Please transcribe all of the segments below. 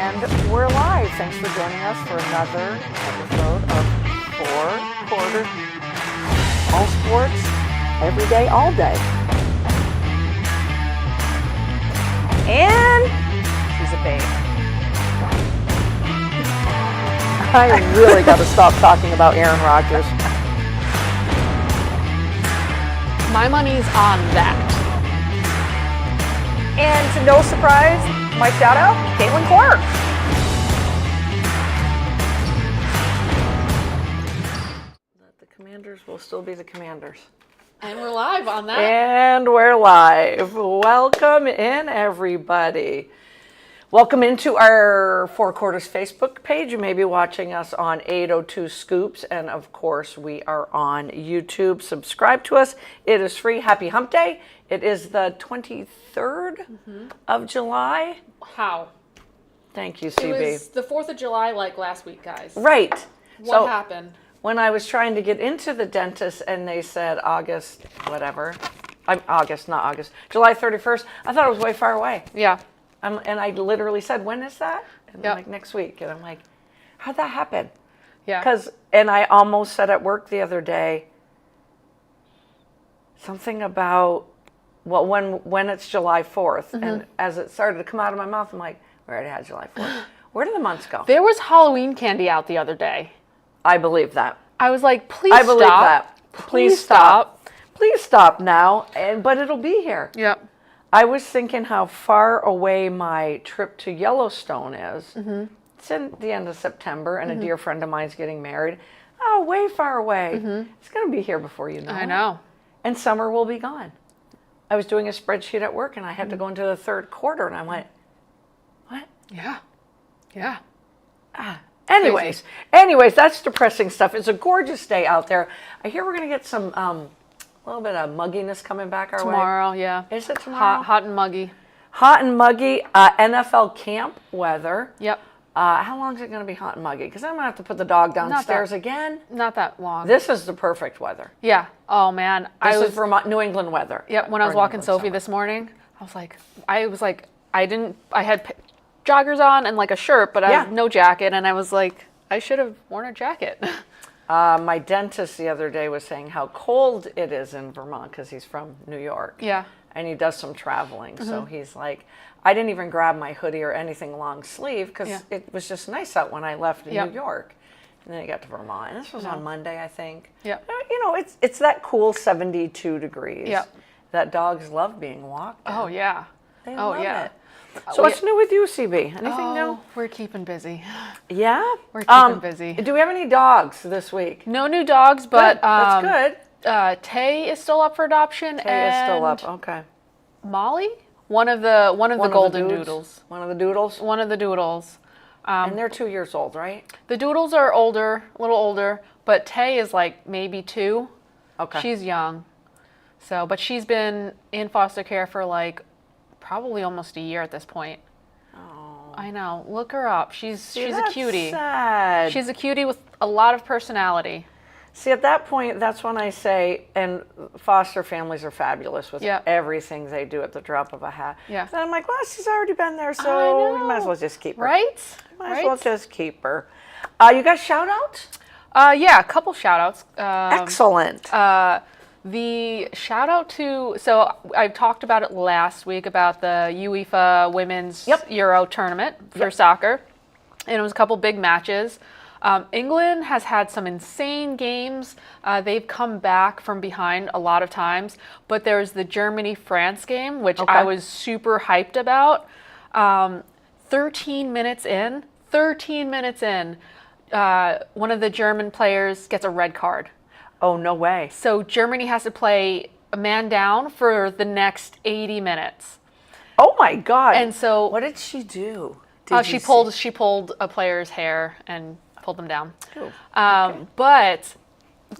And we're live. Thanks for joining us for another episode of Four Quarters. All sports, every day, all day. And she's a babe. I really got to stop talking about Aaron Rodgers. My money's on that. And to no surprise, my shout out, Caitlin Clark. The Commanders will still be the Commanders. And we're live on that. And we're live. Welcome in, everybody. Welcome into our Four Quarters Facebook page. You may be watching us on 802 Scoops. And of course, we are on YouTube. Subscribe to us. It is free. Happy Hump Day. It is the 23rd of July. How? Thank you, CB. It was the 4th of July like last week, guys. Right. What happened? When I was trying to get into the dentist and they said August, whatever. July 31st. I thought it was way far away. Yeah. And I literally said, when is that? And Yep. I'm like, next week. And I'm like, how'd that happen? Yeah. And I almost said at work the other day, something about, well, when it's July 4th. And as it started to come out of my mouth, I'm like, we already had July 4th. Where did the months go? There was Halloween candy out the other day. I believe that. I was like, please I stop. believe that. Please stop. Please stop now. But it'll be here. Yep. I was thinking how far away my trip to Yellowstone is. It's in the end of September, and a dear friend of mine's getting married. Oh, way far away. It's going to be here before you know it. I know. And summer will be gone. I was doing a spreadsheet at work, and I had to go into the third quarter, and I went, what? Yeah. Yeah. Anyways, that's depressing stuff. It's a gorgeous day out there. I hear we're going to get some little bit of mugginess coming back our way. Tomorrow, yeah. Is it tomorrow? Hot and muggy. Hot and muggy, NFL camp weather. Yep. How long is it going to be hot and muggy? Because I'm going to have to put the dog downstairs again. Not that long. This is the perfect weather. Yeah. Oh, man. This is Vermont, New England weather. Yep. When I was walking Sophie this morning, I had joggers on and like a shirt, but I had no jacket. And I was like, I should have worn a jacket. My dentist the other day was saying how cold it is in Vermont because he's from New York. Yeah. And he does some traveling. So he's like, I didn't even grab my hoodie or anything long sleeve because it was just nice out when I left New York. And then I got to Vermont. And this was on Monday, I think. Yeah. You know, it's that cool 72 degrees Yep. that dogs love being walked in. Oh, yeah. They love it. So we- what's new with you, CB? Anything new? We're keeping busy. Yeah? We're keeping busy. Do we have any dogs this week? No new dogs, but Good. That's good. Tay is still up for adoption. Tay is still up. Okay. Molly, one of the golden dudes? doodles. One of the doodles? One of the doodles. And they're 2 years old, right? The doodles are older, a little older, but Tay is like maybe 2. Okay. She's young. So, but she's been in foster care for like probably almost a year at this point. Oh. I know. Look her up. She's a that's cutie. Sad. She's a cutie with a lot of personality. See, at that point, that's when I say, and foster families are fabulous with Yeah. everything they do at the drop of a hat. Yeah. And I'm like, well, she's already been there, I so we know. might as well just keep her. Right? Might as well just keep her. You got shout outs? Yeah, a couple shout outs. Excellent. The shout out to, so I talked about it last week about the UEFA Women's Euro tournament for soccer. And it was a couple big matches. England has had some insane games. They've come back from behind a lot of times. But there's the Germany-France game, which I was super hyped about. 13 minutes in, one of the German players gets a red card. Oh, no way. So Germany has to play a man down for the next 80 minutes. Oh, my God. And so what did she do? she pulled a player's hair and pulled them down. Ooh, But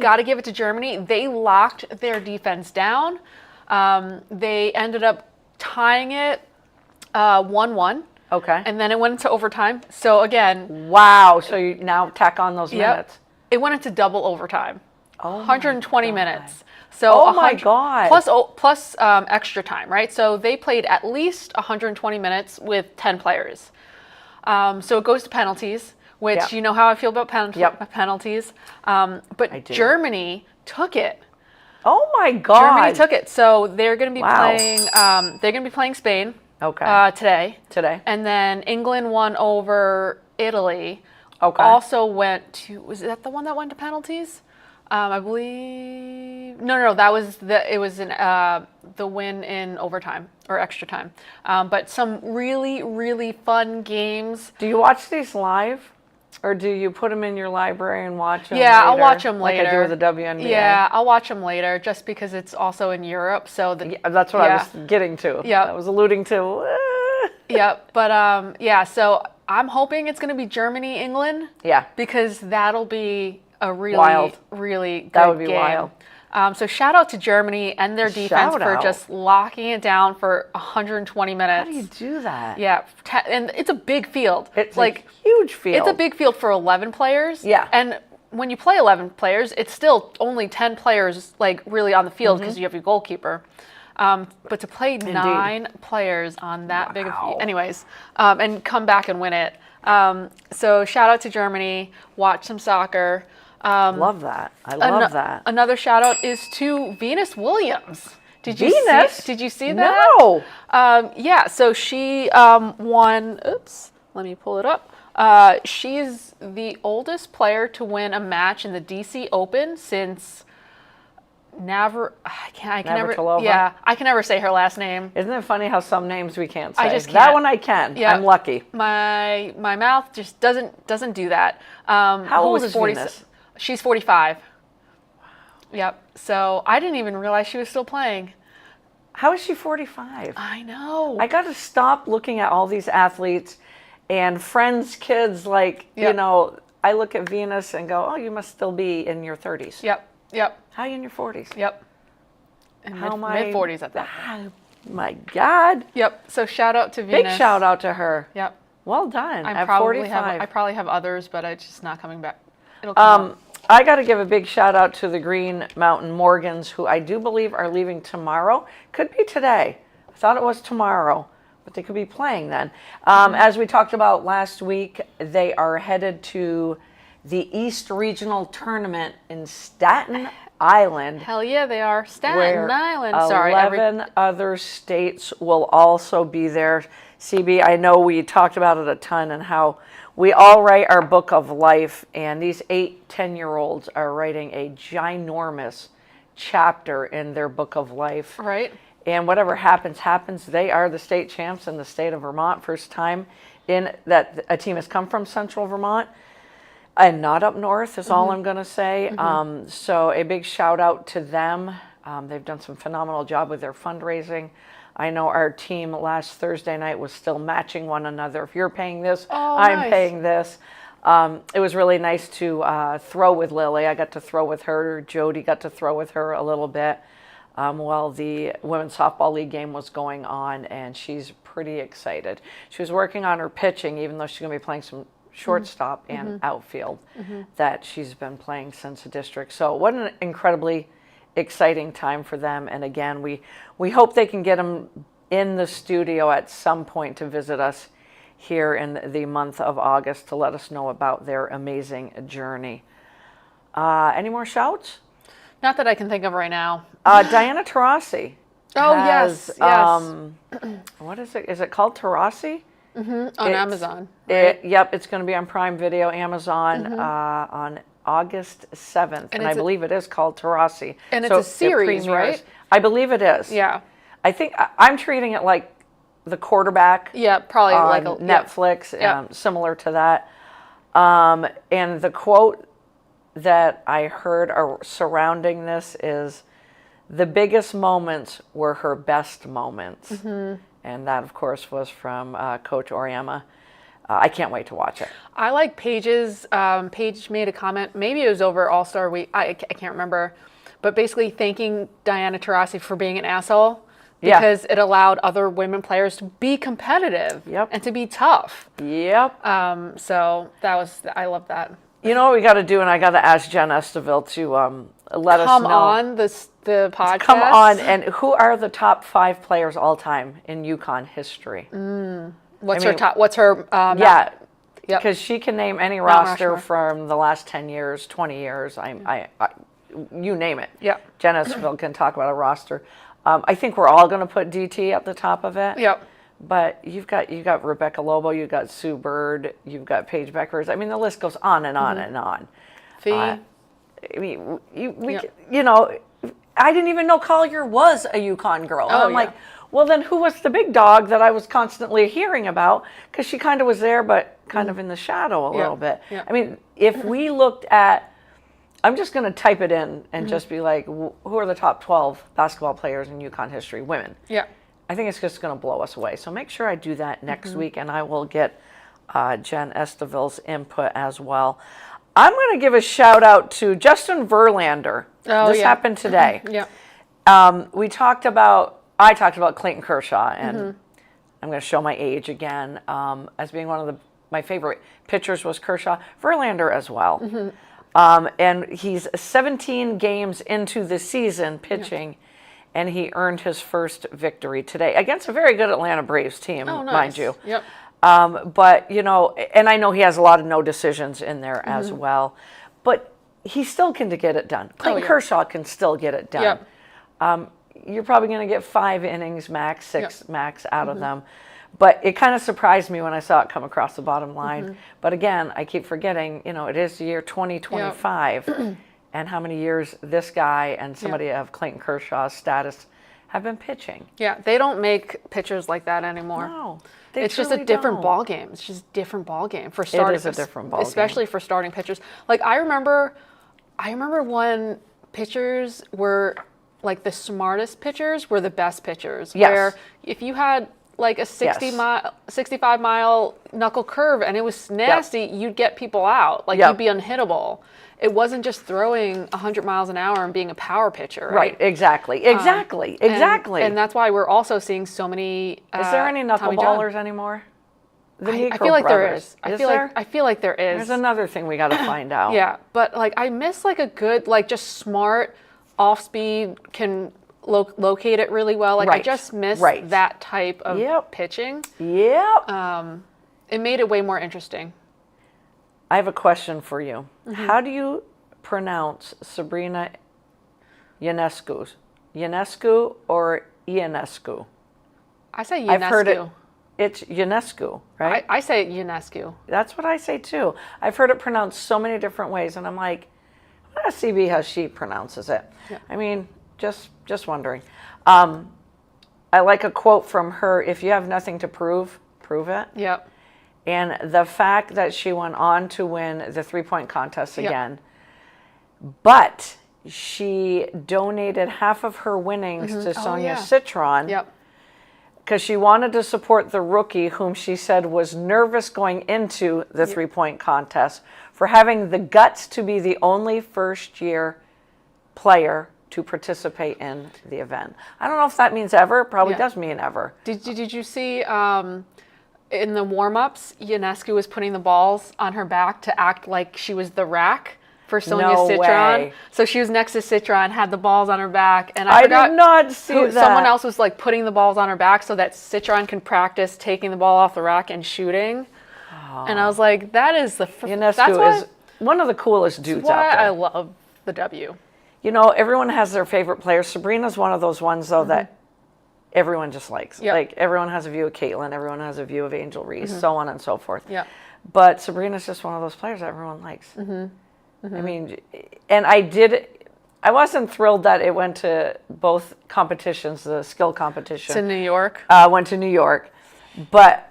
got to give it to Germany. They locked their defense down. They ended up tying it 1-1. Okay. And then it went into overtime. So again, wow. So you now tack on those minutes. It went into double overtime. Oh, 120 minutes. So oh my God. Plus extra time, right? So they played at least 120 minutes with 10 players. So it goes to penalties, which Yeah. you know how I feel about Yep. penalties. But I do. Germany took it. Oh my God. Germany took it. So they're going to be Wow. playing. They're going to be playing Spain. Okay. Today. And then England won over Italy. Okay. Also went to. Was that the one that went to penalties? I believe. No. That was It was the win in overtime or extra time. But some really, really fun games. Do you watch these live? Or do you put them in your library and watch them Yeah, later? I'll watch them later. Like I do with the WNBA? Yeah, I'll watch them later just because it's also in Europe. So That's what I was getting to. Yeah. I was alluding to. Yeah, but so I'm hoping it's going to be Germany, England. Yeah. Because that'll be a really, Wild. really good That would be game. wild. So shout out to Germany and their defense Shout for out. just locking it down for 120 minutes. How do you do that? Yeah, and it's a big field. It's like a huge field. It's a big field for 11 players. Yeah. And when you play 11 players, it's still only 10 players like really on the field because you have your goalkeeper. But to play 9 players on that big of a field, anyways, and come back and win it. So shout out to Germany. Watch some soccer. Love that. I love that. Another shout out is to Venus Williams. Did you see that? No. Yeah, so she won. Oops, let me pull it up. She's the oldest player to win a match in the DC Open since I can never. Navratilova? Yeah, I can never say her last name. Isn't it funny how some names we can't say? I just That can't. one I can. Yeah. I'm lucky. My mouth just doesn't do that. How old is Venus? She's 45. Yep. So I didn't even realize she was still playing. How is she 45? I know. I got to stop looking at all these athletes and friends' kids. Like, you know, I look at Venus and go, oh, you must still be in your 30s. Yep. How are you in your 40s? Yep. And How am I? mid 40s at that. My God. Yep. So shout out to Venus. Big shout out to her. Yep. Well done. I At probably 45. I probably have others, but it's just not coming back. It'll come up. I got to give a big shout out to the Green Mountain Morgans, who I do believe are leaving tomorrow. Could be today. I thought it was tomorrow, but they could be playing then. As we talked about last week, they are headed to the East Regional Tournament in Staten Island. Hell yeah, they are. Staten Where Island. 11 other states will also be there. CB, I know we talked about it a ton and how we all write our book of life, and these 8-10-year-olds are writing a ginormous chapter in their book of life. Right. And whatever happens, happens. They are the state champs in the state of Vermont. First time in that a team has come from Central Vermont and not up north is all I'm going to say. So a big shout out to them. They've done some phenomenal job with their fundraising. I know our team last Thursday night was still matching one another. If you're paying this, I'm nice. paying this. It was really nice to throw with Lily. I got to throw with her. Jody got to throw with her a little bit while the Women's Softball League game was going on, and she's pretty excited. She was working on her pitching, even though she's going to be playing some shortstop and outfield that she's been playing since the district. So what an incredibly exciting time for them. And again, we hope they can get them in the studio at some point to visit us here in the month of August to let us know about their amazing journey. Any more shouts? Not that I can think of right now. Diana Taurasi. Oh, has, yes. What is it? Is it called Taurasi? On Amazon. Right? Yep, it's going to be on Prime Video, Amazon on August 7th. And I believe it is called Taurasi. And it's a series, right? I believe it is. Yeah. I think I'm treating it like The Quarterback. Yeah, probably on like a Netflix, similar to that. And the quote that I heard surrounding this is, the biggest moments were her best moments. And that, of course, was from Coach Oriema. I can't wait to watch it. I like Paige's. Paige made a comment. Maybe it was over All-Star Week. I can't remember. But basically thanking Diana Taurasi for being an asshole because it allowed other women players to be competitive and to be tough. Yep. So I love that. You know what we got to do, and I got to ask Jen Esteville to let us know. Come on the podcast. Come on, and who are the top 5 players all time in UConn history? What's her top? What's her? Yeah, Yep. because she can name any Mount roster Rushmore. from the last 10 years, 20 years. You name it. Yep. Jen Esquivel can talk about a roster. I think we're all going to put DT at the top of it. Yep. But you've got Rebecca Lobo, you've got Sue Bird, you've got Paige Beckers. I mean, the list goes on and on and on. Fee. I mean, you know, I didn't even know Collier was a UConn girl. And Oh, I'm yeah. like, well, then who was the big dog that I was constantly hearing about? Because she kind of was there, but kind of in the shadow a little bit. Yeah. I mean, if we looked at, I'm just going to type it in and just be like, who are the top 12 basketball players in UConn history, women? Yeah. I think it's just going to blow us away. So make sure I do that next week, and I will get Jen Estevil's input as well. I'm going to give a shout out to Justin Verlander. Oh, This yeah. happened today. Yeah. I talked about Clayton Kershaw, and I'm going to show my age again as being one of my favorite pitchers was Kershaw. Verlander as well. And he's 17 games into the season pitching, and he earned his first victory today against a very good Atlanta Braves team, Oh, nice. mind you. Yep. But, you know, and I know he has a lot of no decisions in there as well, but he still can get it done. Clayton yeah. Kershaw can still get it done. Yep. You're probably going to get 5 innings max, 6 max out of them. But it kind of surprised me when I saw it come across the bottom line. But again, I keep forgetting, you know, it is the year 2025. And how many years this guy and somebody of Clayton Kershaw's status have been pitching. Yeah. They don't make pitchers like that anymore. No, It's just a different ball game. It's just a different ball game for starting. It is a different ball game. Especially for starting pitchers. Like I remember when pitchers were like the smartest pitchers were the best pitchers. Yes. Where if you had like a 65 mile knuckle curve and it was nasty, you'd get people out. Like you'd be unhittable. It wasn't just throwing 100 miles an hour and being a power pitcher, right? Right, exactly. And that's why we're also seeing so many. Is there any Tommy John. knuckleballers anymore? The I Negro feel like there brothers. is. I feel like there is. There's another thing we got to find out. Yeah, but like I miss like a good, like just smart off speed can locate it really well. Like I just miss that type of pitching. Yep. It made it way more interesting. I have a question for you. How do you pronounce Sabrina Ionescu? Ionescu or Ionescu? I say Ionescu. I've heard it. It's Ionescu, right? I say Ionescu. That's what I say too. I've heard it pronounced so many different ways, and I'm like, let's see how she pronounces it. Yeah. I mean, just wondering. I like a quote from her: "If you have nothing to prove, prove it." Yep. And the fact that she went on to win the 3-point contest again, but she donated half of her winnings to Sonia Citron. Yep. Because she wanted to support the rookie whom she said was nervous going into the 3-point contest for having the guts to be the only first-year player to participate in the event. I don't know if that means ever. It probably does mean ever. Did you see in the warm-ups, Ionescu was putting the balls on her back to act like she was the rack for Sonia Citron. Way. So she was next to Citron, had the balls on her back, and I forgot did not see that. Someone else was like putting the balls on her back so that Citron can practice taking the ball off the rack and shooting. And I was like, that is the Ionescu is one of the coolest dudes out there. I love the W. You know, everyone has their favorite players. Sabrina's one of those ones, though, that everyone just likes. Yep. Like, everyone has a view of Caitlin, everyone has a view of Angel Reese, so on and so forth. Yeah. But Sabrina's just one of those players that everyone likes. I mean, and I wasn't thrilled that it went to both competitions, the skill competition. To New York. Went to New York. But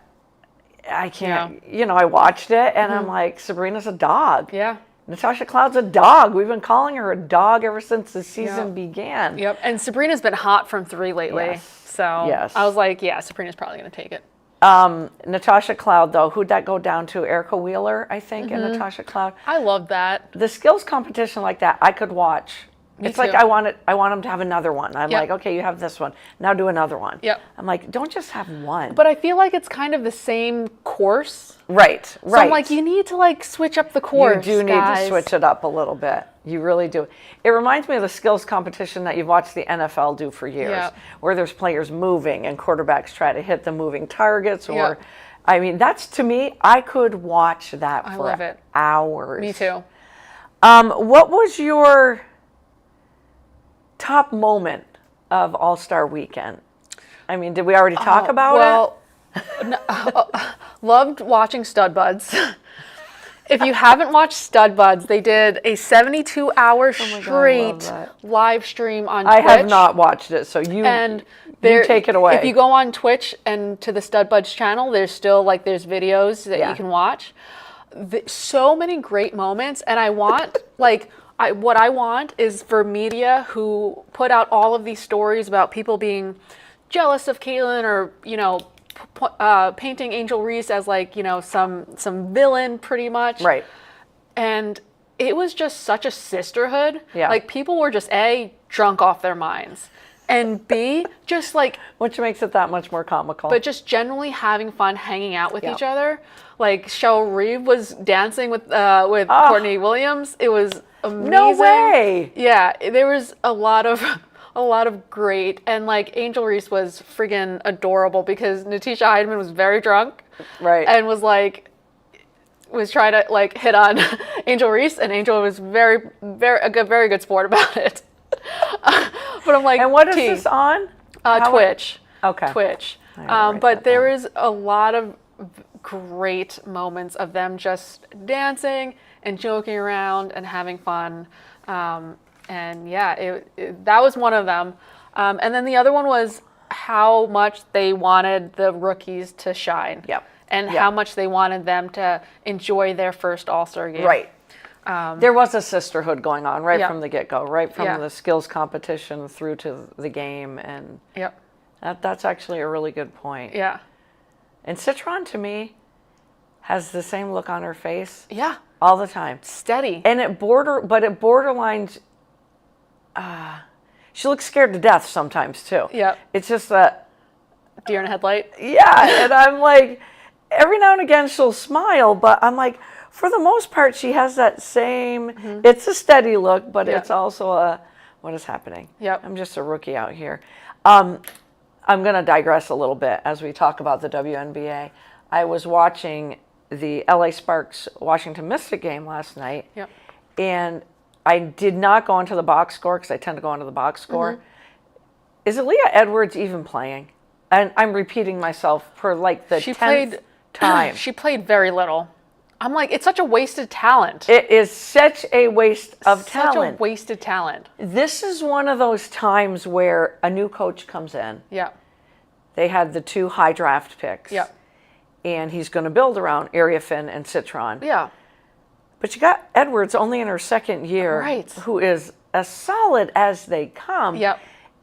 I can't, you know, I watched it and I'm like, Sabrina's a dog. Yeah. Natasha Cloud's a dog. We've been calling her a dog ever since the season began. Yep. And Sabrina's been hot from 3 lately. Yes. So I was like, yeah, Sabrina's probably going to take it. Natasha Cloud, though, who'd that go down to? Erica Wheeler, I think, and Natasha Cloud. I love that. The skills competition like that, I could watch. It's like I want them to have another one. I'm like, okay, you have this one. Now do another one. Yep. I'm like, don't just have one. But I feel like it's kind of the same course. Right. So I'm like, you need to like switch up the course. You do need to switch it up a little bit. You really do. It reminds me of the skills competition that you've watched the NFL do for years, where there's players moving and quarterbacks try to hit the moving targets, or I mean, that's, to me, I could watch that I for love it. hours. Me too. What was your top moment of All-Star Weekend? I mean, did we already talk about it? Loved watching Stud Buds. If you haven't watched Stud Buds, they did a 72-hour straight live stream on Twitch. I have not watched it, so you take it away. If you go on Twitch and to the Stud Buds channel, there's still there's videos that you can watch. So many great moments, and I want what I want is for media who put out all of these stories about people being jealous of Caitlyn or painting Angel Reese as some villain pretty much. Right. And it was just such a sisterhood. Yeah. People were just A, drunk off their minds, and B, just which makes it that much more comical. but just generally having fun hanging out with each other. Cheryl Reeve was dancing with Courtney Williams. It was amazing. No way. Yeah, there was a lot of great, and Angel Reese was friggin' adorable because Natisha Heidemann was very drunk, right, and was trying to hit on Angel Reese, and Angel was very good sport about it. But I'm and what is this on? Twitch. Okay. Twitch. But there is a lot of great moments of them just dancing and joking around and having fun. And yeah, that was one of them. And then the other one was how much they wanted the rookies to shine. Yep. And how much they wanted them to enjoy their first All-Star game. Right. There was a sisterhood going on right from the get-go, right from Yeah. the skills competition through to the game. And that's actually a really good point. Yeah. And Citron, to me, has the same look on her face. Yeah. All the time. Steady. And it borderlines. She looks scared to death sometimes too. Yep. It's just that. Deer in a headlight. Yeah, and I'm like, every now and again she'll smile, but I'm like, for the most part, she has that same. It's a steady look, but it's also a, what is happening? Yep. I'm just a rookie out here. I'm going to digress a little bit as we talk about the WNBA. I was watching the LA Sparks Washington Mystic game last night, and I did not go into the box score because I tend to go into the box score. Is Aaliyah Edwards even playing? And I'm repeating myself for the 10th time. She played very little. I'm like, it's such a wasted talent. It is such a waste of talent. Such a wasted talent. This is one of those times where a new coach comes in. Yeah. They had the 2 high draft picks. Yeah. And he's going to build around Area Finn and Citron. Yeah. But you got Edwards only in her second year, Right. who is as solid as they come. Yep.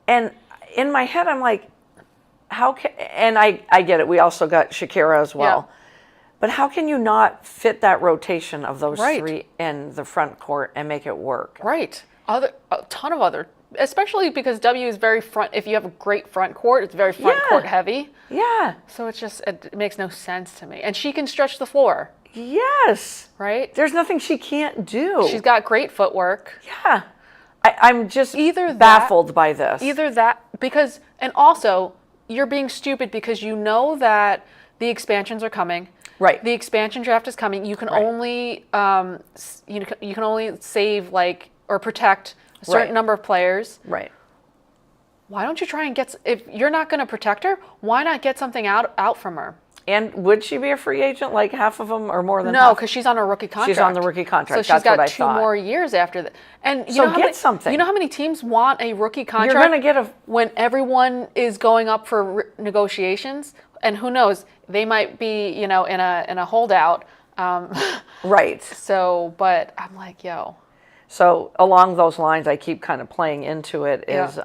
And in my head, I'm like, how can, and I get it. We also got Shakira as well. Yeah. But how can you not fit that rotation of those Right. 3 in the front court and make it work? Right. A ton of other, especially because W is very front. If you have a great front court, it's very front court heavy. Yeah. So it makes no sense to me. And she can stretch the floor. Yes. Right. There's nothing she can't do. She's got great footwork. Yeah. I'm just Either baffled by this. Either that, because, and also, you're being stupid because you know that the expansions are coming. Right. The expansion draft is coming. You can only you can only save or protect a certain number of players. Right. Why don't you try and get, if you're not going to protect her, why not get something out from her? And would she be a free agent, like half of them or more than No, half? because she's on a rookie contract. She's on the rookie contract. So That's she's got what I 2 thought. more years after that. And you So know how get many, something. You know how many teams want a rookie contract? You're going to get when everyone is going up for negotiations, and who knows, they might be, in a holdout. Right. So, but I'm like, yo. So along those lines, I keep kind of playing into it is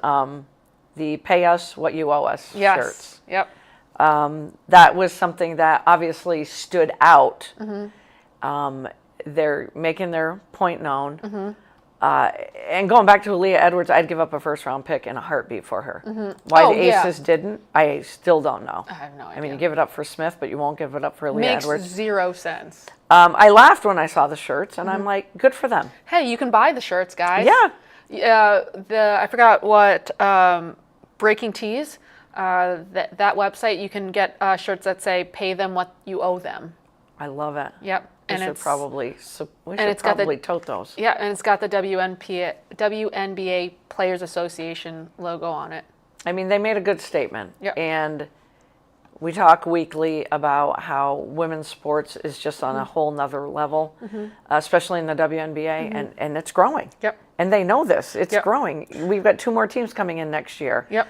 the pay us what you owe us shirts. Yep. That was something that obviously stood out. They're making their point known. And going back to Aaliyah Edwards, I'd give up a first-round pick in a heartbeat for her. Why the Aces didn't, I still don't know. I have no idea. I mean, you give it up for Smith, but you won't give it up for Aaliyah Makes Edwards. zero sense. I laughed when I saw the shirts, and I'm like, good for them. Hey, you can buy the shirts, guys. Yeah. I forgot what Breaking Tees. that website, you can get shirts that say "Pay them what you owe them." I love it. Yep. We should probably tote those. Yeah, and it's got the WNBA Players Association logo on it. I mean, they made a good statement. Yep. And we talk weekly about how women's sports is just on a whole nother level, especially in the WNBA, and it's growing. Yep. And they know this. It's Yep. growing. We've got 2 more teams coming in next year. Yep.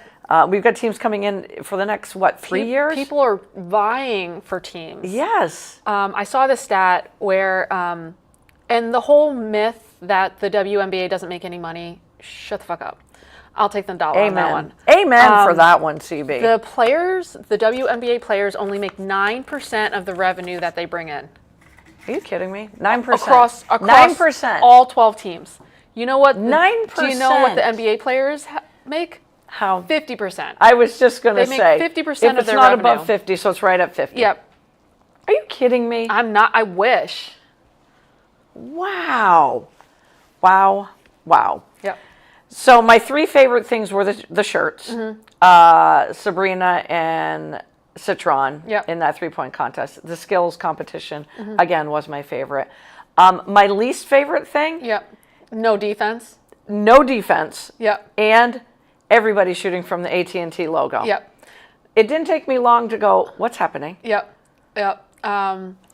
We've got teams coming in for the next, 3 years? People are vying for teams. Yes. I saw this stat where, and the whole myth that the WNBA doesn't make any money, shut the fuck up. I'll take the dollar on that one. Amen for that one, CB. The WNBA players only make 9% of the revenue that they bring in. Are you kidding me? 9%. Across 9%. all 12 teams. You know what? 9%. Do you know what the NBA players make? How? 50%. I was just going to say. They make 50% of their not revenue. above 50, so it's right at 50. Yep. Are you kidding me? I'm not. I wish. Wow. Wow. Wow. Yep. So my 3 favorite things were the shirts. Sabrina and Citron in that 3-point contest. The skills competition, again, was my favorite. My least favorite thing? Yep. No defense. No defense. Yep. And everybody shooting from the AT&T logo. Yep. It didn't take me long to go, what's happening? Yep. Yep.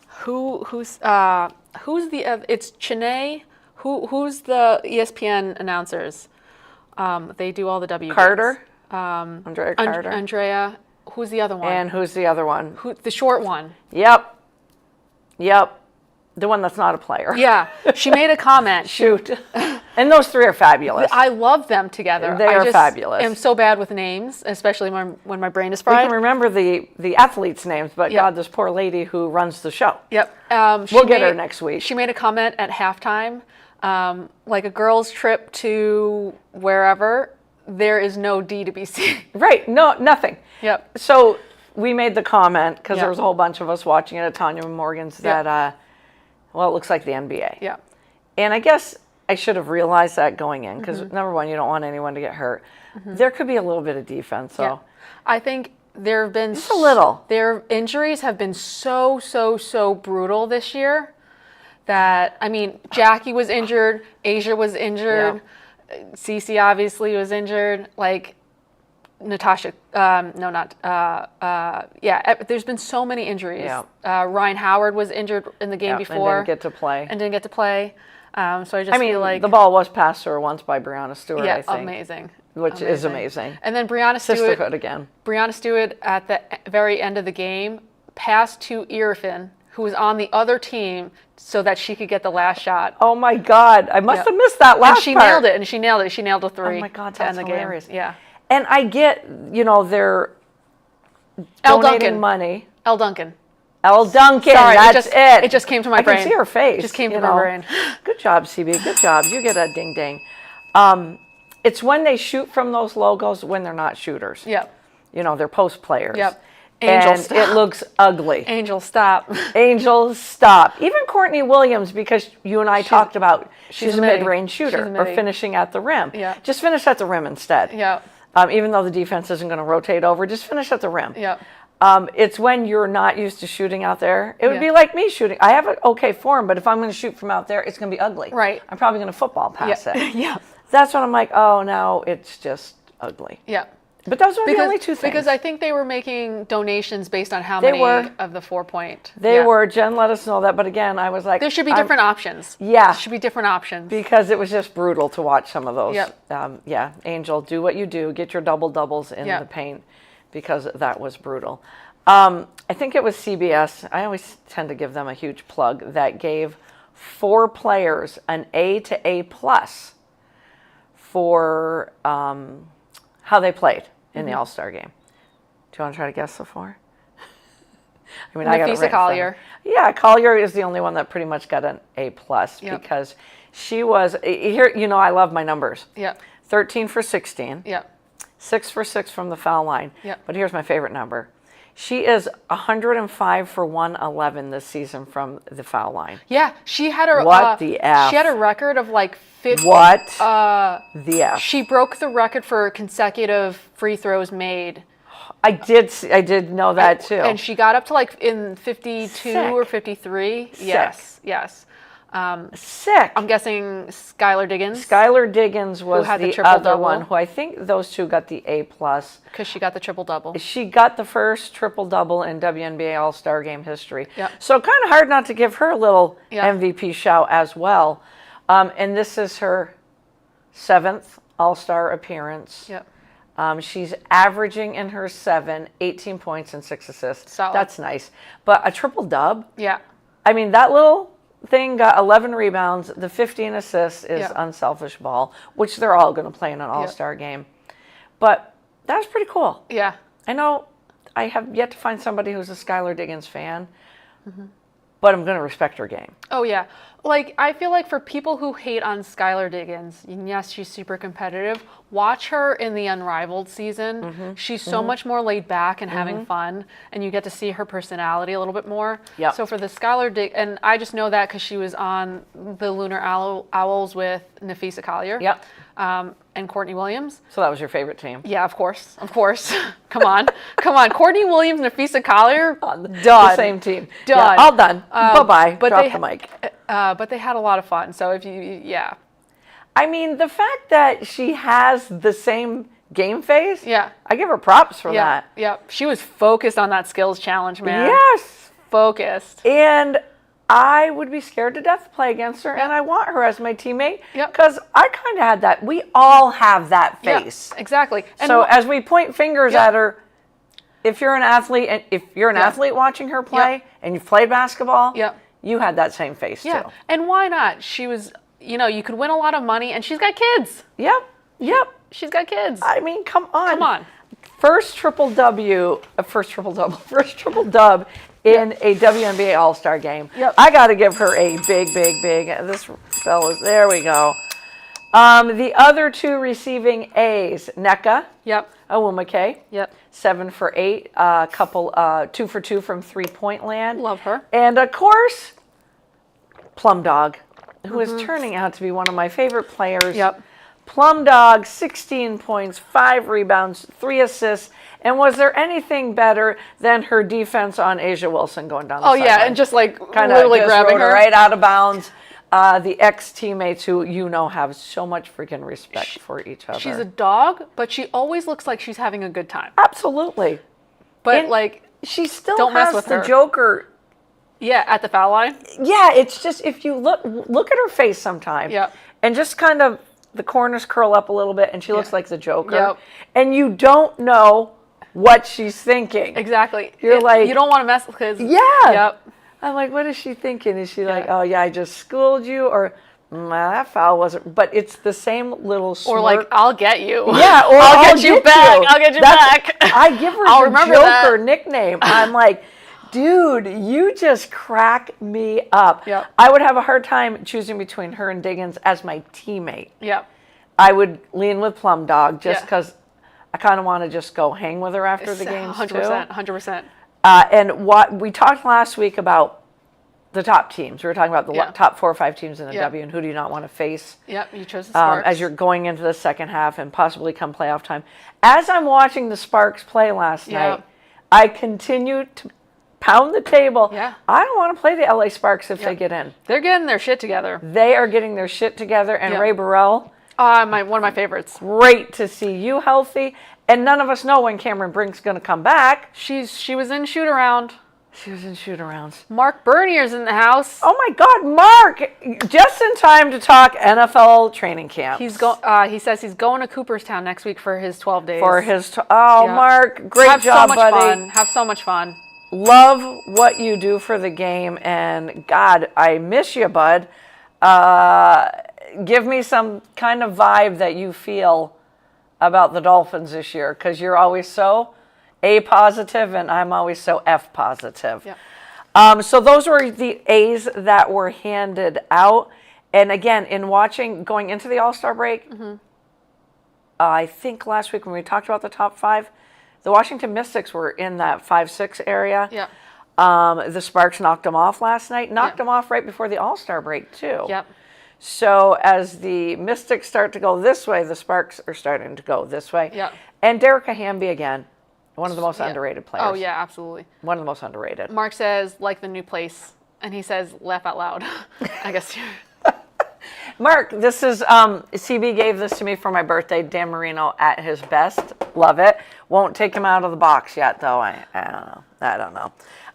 Who's the? It's Chennai. Who's the ESPN announcers? They do all the W. Carter. Andrea Carter. Andrea. Who's the other one? And who's the other one? The short one. Yep. The one that's not a player. Yeah. She made a comment. Shoot. And those 3 are fabulous. I love them together. They are fabulous. I'm so bad with names, especially when my brain is We fried. can remember the athletes' names, but God, this poor lady who runs the show. Yep. We'll get her next week. She made a comment at halftime, like a girl's trip to wherever, there is no D to be seen. Right. No, nothing. Yep. So we made the comment, because Yep. there was a whole bunch of us watching it at Tanya Morgan's, that, well, it looks like the NBA. Yeah. And I guess I should have realized that going in, because number one, you don't want anyone to get hurt. There could be a little bit of defense, so. Yeah. I think there have been just a little. Their injuries have been so brutal this year that, I mean, Jackie was injured, Asia was injured, Cece obviously was injured, like Natasha, there's been so many injuries. Yeah. Ryan Howard was injured in the game before. And didn't get to play. So I just feel like the ball was passed to her once by Brianna Stewart, I think. amazing. Which is amazing. And then Brianna Stewart. Sisterhood again. Brianna Stewart at the very end of the game passed to Irfin, who was on the other team, so that she could get the last shot. Oh my God. I must have missed that last And she part. nailed it, and she nailed it. She nailed a 3. Oh my God, to end that's the hilarious. game. Yeah. And I get, they're Elle donating Duncan. money. Elle Duncan. Elle Duncan, Sorry, that's it. It just came to my brain. I can see her face. It just came to my brain. Good job, CB. Good job. You get a ding ding. It's when they shoot from those logos when they're not shooters. Yep. They're post players. Yep. Angel, and stop. it looks ugly. Angel, stop. Angel, stop. Even Courtney Williams, because you and I talked about she's a midi. mid-range shooter or finishing at the rim. Yeah. Just finish at the rim instead. Yeah. Even though the defense isn't going to rotate over, just finish at the rim. Yeah. It's when you're not used to shooting out there. It would be like me shooting. I have an okay form, but if I'm going to shoot from out there, it's going to be ugly. Right. I'm probably going to football pass it. Yeah. That's when I'm like, oh, now it's just ugly. Yeah. But those are the only 2 things. Because I think they were making donations based on how many of the 4-point. They were. Jen let us know that. But again, I was like, there should be different options. Yeah. There should be different options. Because it was just brutal to watch some of those. Yep. Angel, do what you do. Get your doubles in the paint, because that was brutal. I think it was CBS. I always tend to give them a huge plug, that gave 4 players an A to A+ for how they played in the All-Star game. Do you want to try to guess the 4? I mean, I got it right. Collier. Yeah, Collier is the only one that pretty much got an A+, because she was here. I love my numbers. Yeah. 13 for 16. Yeah. 6 for 6 from the foul line. Yeah. But here's my favorite number. She is 105 for 111 this season from the foul line. Yeah, she had a What the F? She had a record of like 50. What the F? She broke the record for consecutive free throws made I did know that too. And she got up to like in 52 Sick. or 53. Yes, yes. Sick. I'm guessing Skylar Diggins. Skylar Diggins was had the the triple other double. one who I think those two got the A+. Because she got the triple double. She got the first triple-double in WNBA All-Star Game history. Yep. So kind of hard not to give her a little Yeah. MVP shout as well. And this is her 7th All-Star appearance. Yep. She's averaging in her 18 points and 6 assists. Solid. That's nice. But a triple-dub, Yeah. I mean, that little thing got 11 rebounds. The 15 assists is Yeah. unselfish ball, which they're all going to play in an All-Star game. But that was pretty cool. Yeah. I know I have yet to find somebody who's a Skylar Diggins fan, but I'm going to respect her game. Oh, yeah. Like, I feel like for people who hate on Skylar Diggins, and yes, she's super competitive, watch her in the Unrivaled season. She's so much more laid back and having fun, and you get to see her personality a little bit more. Yep. So for the Skylar Diggins, and I just know that because she was on the Lunar Owls with Nafisa Collier. Yep. And Courtney Williams. So that was your favorite team. Yeah, of course. Of course. Come on. Come on. Courtney Williams, Nafisa Collier, The done. same team. Done. Yeah, all done. Bye-bye. but Drop they- the mic. But they had a lot of fun. So if you, yeah. I mean, the fact that she has the same game face, Yeah. I give her props for Yeah. that. Yeah. She was focused on that skills challenge, man. Yes. Focused. And I would be scared to death to play against her, and I want her as my teammate Yep. because I kind of had that. We all have that Yeah, face. exactly. And So as we point fingers Yep. at her, if you're an athlete and if you're an Yeah. athlete watching her play and you've played basketball, Yep. you had that same face yeah. too. And why not? She was, you could win a lot of money, and she's got kids. Yep. Yep. She's got kids. I mean, come on. Come on. First triple dub in a WNBA All-Star game. Yep. I got to give her a big. This fella's, there we go. The other two receiving A's, Nneka Yep. Awumake, Yep. 7 for 8, couple 2 for 2 from 3-point land. Love her. And of course, Plum Dog, who is turning out to be one of my favorite players. Yep. Plum Dog, 16 points, 5 rebounds, 3 assists. And was there anything better than her defense on Asia Wilson going down the Oh, yeah. sideline? And just like Kind of literally grabbing her. right out of bounds. The ex-teammates who have so much freaking respect for each other. She's a dog, but she always looks like she's having a good time. Absolutely. But And like, she still don't mess has with the her. Joker. yeah, at the foul line. Yeah, it's just if you look at her face sometime, Yep. and just kind of the corners curl up a little bit, and she looks like the Joker. Yep. And you don't know what she's thinking. Exactly. You're like- you don't want to mess with kids. Yeah. Yep. I'm like, what is she thinking? Is she like, oh yeah, I just schooled you, or that foul wasn't? But it's the same little smirk. Or like, I'll get you. Yeah, or I'll get you back. I'll get you back. I give her I'll the remember Joker that. nickname. I'm like, dude, you just crack me up. Yep. I would have a hard time choosing between her and Diggins as my teammate. Yep. I would lean with Plum Dog just Yeah. because I kind of want to just go hang with her after the games 100%. too. 100%. And what we talked last week about the top teams. We were talking about the Yeah. top 4 or 5 teams in the Yeah. W and who do you not want to face Yep. You chose the Sparks. as you're going into the second half and possibly come playoff time. As I'm watching the Sparks play last Yeah. night, I continue to pound the table. Yeah. I don't want to play the LA Sparks if they get in. They're getting their shit together. They are getting their shit together, and Yeah. Ray Burrell, One of my favorites. great to see you healthy. And none of us know when Cameron Brink's going to come back. She was in shoot around. She was in shoot-arounds. Mark Bernier's in the house. Oh my God, Mark! Just in time to talk NFL training camp. He says he's going to Cooperstown next week for his 12 days. Oh, Yeah. Mark, great Have job, so much buddy. fun. Have so much fun. Love what you do for the game, and God, I miss you, bud. Give me some kind of vibe that you feel about the Dolphins this year, because you're always so A positive, and I'm always so F positive. Yep. So those were the A's that were handed out. And again, in watching, going into the All-Star break, I think last week when we talked about the top 5, the Washington Mystics were in that 5-6 area. Yep. The Sparks knocked them off last night. Knocked Yep. them off right before the All-Star break, too. Yep. So as the Mystics start to go this way, the Sparks are starting to go this way. Yep. And Derek Hamby again. One of the most underrated players. Oh yeah, absolutely. One of the most underrated. Mark says, like the new place. And he says, laugh out loud. I guess. Mark, this is, CB gave this to me for my birthday. Dan Marino at his best. Love it. Won't take him out of the box yet, though. I don't know.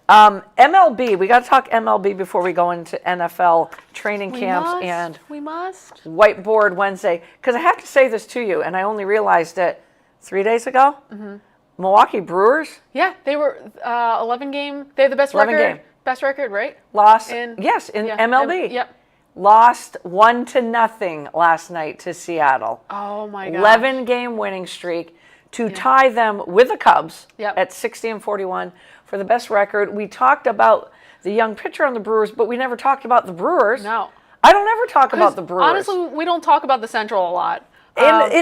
MLB, we got to talk MLB before we go into NFL training camps and we must. Whiteboard Wednesday. Because I have to say this to you, and I only realized it 3 days ago. Mm-hmm. Milwaukee Brewers. Yeah, they were 11 game. They have the best 11 record. game. Best record, right? Lost. In MLB. Yep. Lost 1-0 last night to Seattle. Oh my God. 11-game winning streak to tie them with the Cubs at 60-41 for the best record. We talked about the young pitcher on the Brewers, but we never talked about the Brewers. No. I don't ever talk about the Brewers. Honestly, we don't talk about the Central a lot. And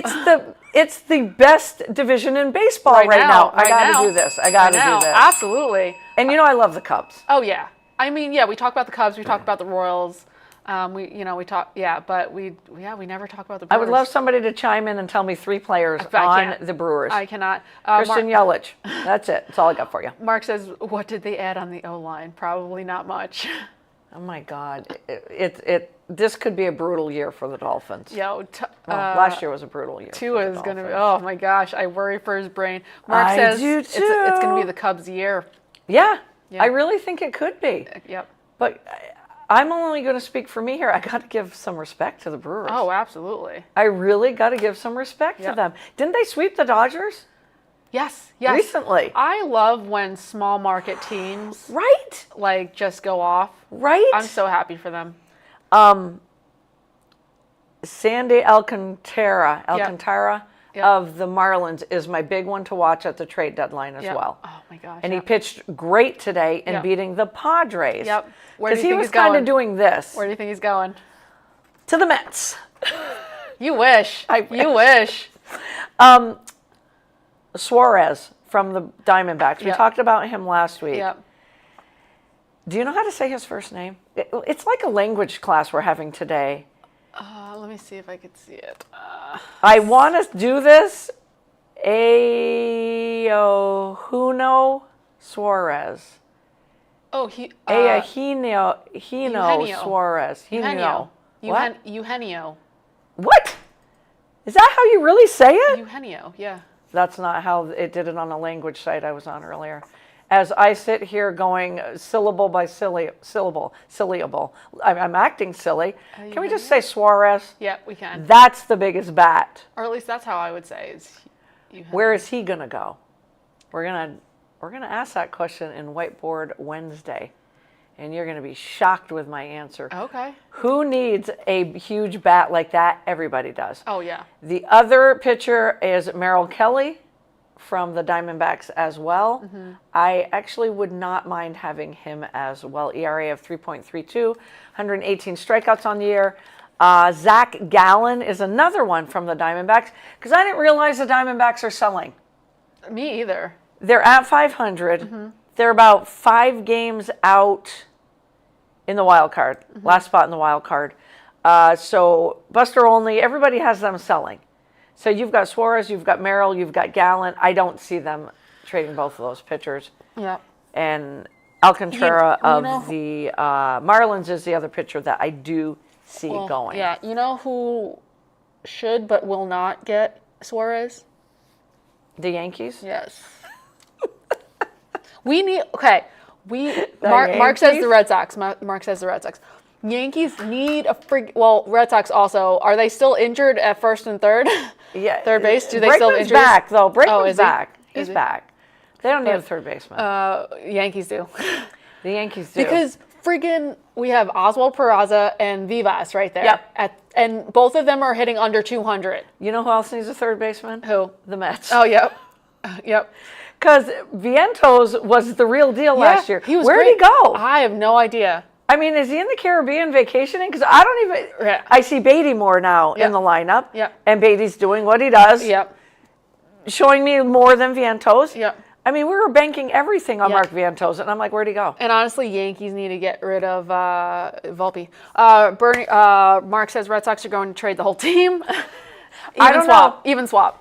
it's the best division in baseball right now. I got to do this. I got to do this. Absolutely. And you know I love the Cubs. Oh yeah. I mean, yeah, we talk about the Cubs, we talk about the Royals. But we never talk about the Brewers. I would love somebody to chime in and tell me 3 players on the Brewers. I cannot. Christian Yelich. That's it. That's all I got for you. Mark says, what did they add on the O-line? Probably not much. Oh my God. This could be a brutal year for the Dolphins. Last year was a brutal year. Tua is going to be, oh my gosh, I worry for his brain. Mark says it's going to be the Cubs' year. Yeah, I really think it could be. Yep. But I'm only going to speak for me here. I got to give some respect to the Brewers. Oh, absolutely. I really got to give some respect to them. Didn't they sweep the Dodgers? Yes. Recently. I love when small market teams just go off. Right. I'm so happy for them. Sandy Alcantara of the Marlins is my big one to watch at the trade deadline as well. Oh my gosh. And he pitched great today in beating the Padres. Yep. Because he was kind of doing this. Where do you think he's going? To the Mets. You wish. You wish. Suarez from the Diamondbacks. We talked about him last week. Yep. Do you know how to say his first name? It's like a language class we're having today. Let me see if I could see it. I want to do this. Eugenio Suarez. Oh, Eugenio Suarez. Eugenio. What? Eugenio. What? Is that how you really say it? Eugenio, yeah. That's not how it did it on a language site I was on earlier. As I sit here going syllable by syllable. I'm acting silly. Can we just say Suarez? Yeah, we can. That's the biggest bat. Or at least that's how I would say is Eugenio. Where is he going to go? We're gonna ask that question in Whiteboard Wednesday, and you're going to be shocked with my answer. Okay. Who needs a huge bat like that? Everybody does. Oh, yeah. The other pitcher is Merrill Kelly from the Diamondbacks as well. Mm-hmm. I actually would not mind having him as well. ERA of 3.32, 118 strikeouts on the year. Zach Gallen is another one from the Diamondbacks because I didn't realize the Diamondbacks are selling. Me either. They're at 500. Mm-hmm. They're about 5 games out in the wild card, last spot in the wild card. So Buster Olney, everybody has them selling. So you've got Suarez, you've got Merrill, you've got Gallen. I don't see them trading both of those pitchers. Yeah. And Alcantara of the Marlins is the other pitcher that I do see going. Yeah, you know who should but will not get Suarez? The Yankees? Yes. Mark says the Red Sox. Mark says the Red Sox. Yankees need a Red Sox also. Are they still injured at first and third? Yeah. Third base? Do they Brakeman's still have injuries? Back, though. Brakeman's back. He's back. They don't need a third baseman. Yankees do. The Yankees do. Because we have Oswald Peraza and Vivas right there. Yep. And both of them are hitting under 200. You know who else needs a third baseman? Who? The Mets. Oh, yep. Yep. Because Vientos was the real deal last year. Where'd he go? I have no idea. I mean, is he in the Caribbean vacationing? Because I don't even... Yeah. I see Beatty more now in the lineup. Yep. And Beatty's doing what he does. Yep. Showing me more than Vientos. Yep. I mean, we were banking everything on Mark Vientos, and I'm like, where'd he go? And honestly, Yankees need to get rid of Volpe. Mark says Red Sox are going to trade the whole team. I don't know. Even swap.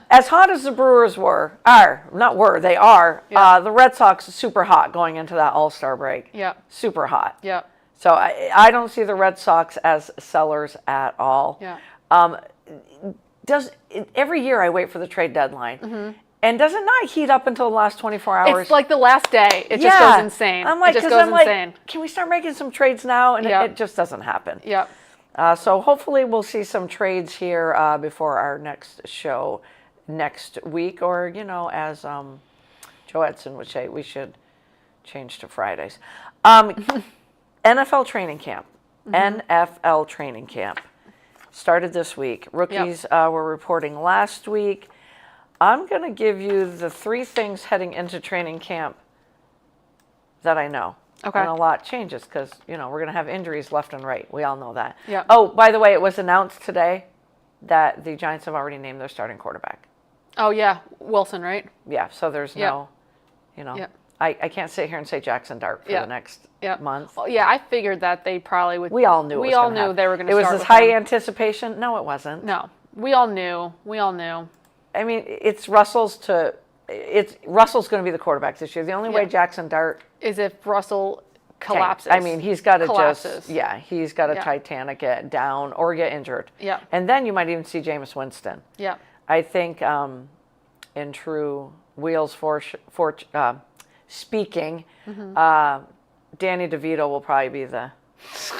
As hot as the Brewers they are. Yeah. The Red Sox are super hot going into that All-Star break. Yeah. Super hot. Yeah. So I don't see the Red Sox as sellers at all. Yeah. Every year I wait for the trade deadline. And does it not heat up until the last 24 hours? It's like the last day. It just goes insane. I'm like, it just goes insane. Like, can we start making some trades now? And Yep. it just doesn't happen. Yep. So hopefully we'll see some trades here before our next show next week. Or, as Joe Edson would say, we should change to Fridays. NFL training camp. NFL training camp started this week. Rookies were reporting last week. I'm going to give you the 3 things heading into training camp that I know. Okay. And a lot changes because, we're going to have injuries left and right. We all know that. Yeah. Oh, by the way, it was announced today that the Giants have already named their starting quarterback. Oh, yeah. Wilson, right? Yeah, so there's no, Yep. I can't sit here and say Jackson Dart for the next month. Well, yeah, I figured that they probably would. We all knew We all knew they were going to start It was with this high him. anticipation. No, it wasn't. No. We all knew. We all knew. I mean, Russell's going to be the quarterback this year. The only way Jackson Dart is if Russell collapses. I mean, he's got to collapses. he's got to Titanic it down or get injured. Yeah. And then you might even see Jameis Winston. Yeah. I think in true Wheels speaking, Danny DeVito will probably be the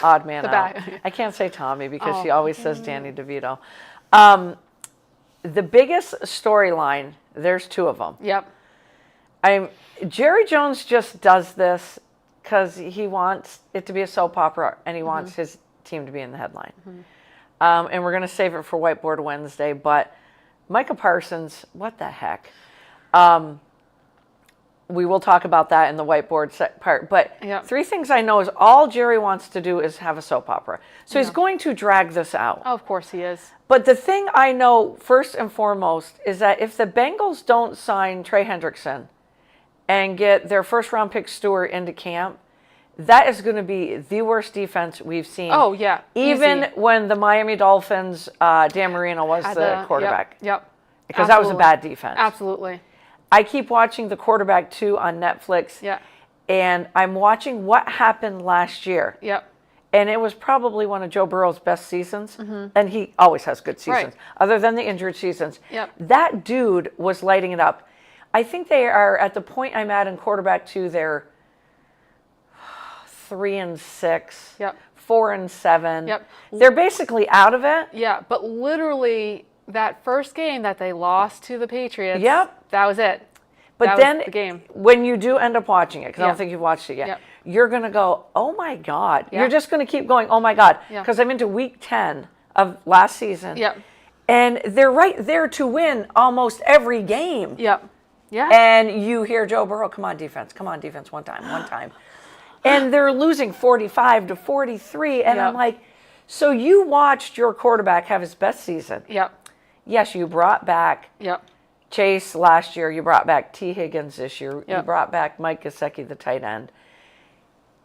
odd man out. I can't say Tommy because he always says Danny DeVito. The biggest storyline, there's 2 of them. Yep. Jerry Jones just does this because he wants it to be a soap opera and he wants his team to be in the headline. And we're going to save it for Whiteboard Wednesday, but Micah Parsons, what the heck? We will talk about that in the whiteboard part. But 3 things I know is all Jerry wants to do is have a soap opera. So he's going to drag this out. Oh, of course he is. But the thing I know first and foremost is that if the Bengals don't sign Trey Hendrickson and get their first-round pick Stewart into camp, that is going to be the worst defense we've seen. Oh, yeah. Even Easy. when the Miami Dolphins, Dan Marino was the quarterback. Yep. Because that was a bad defense. Absolutely. I keep watching The Quarterback 2 on Netflix. Yeah. And I'm watching what happened last year. Yep. And it was probably one of Joe Burrow's best seasons. And he always has good seasons, other than the injured seasons. Yep. That dude was lighting it up. I think they are at the point I'm at in Quarterback 2, they're 3-6, Yep. 4-7. Yep. They're basically out of it. Yeah, but literally that first game that they lost to the Patriots, Yep. that was it. But that then was the game. when you do end up watching it, because I don't think you've watched it yet, Yep. you're going to go, oh my God. Yeah. You're just going to keep going, oh my God. Yeah. Because I'm into week 10 of last season. Yep. And they're right there to win almost every game. Yep. Yeah. And you hear Joe Burrow, come on defense, one time. And they're losing 45-43. And I'm like, so you watched your quarterback have his best season. Yep. Yes, you brought back Yep. Chase last year. You brought back T. Higgins this year. Yep. You brought back Mike Gesicki, the tight end.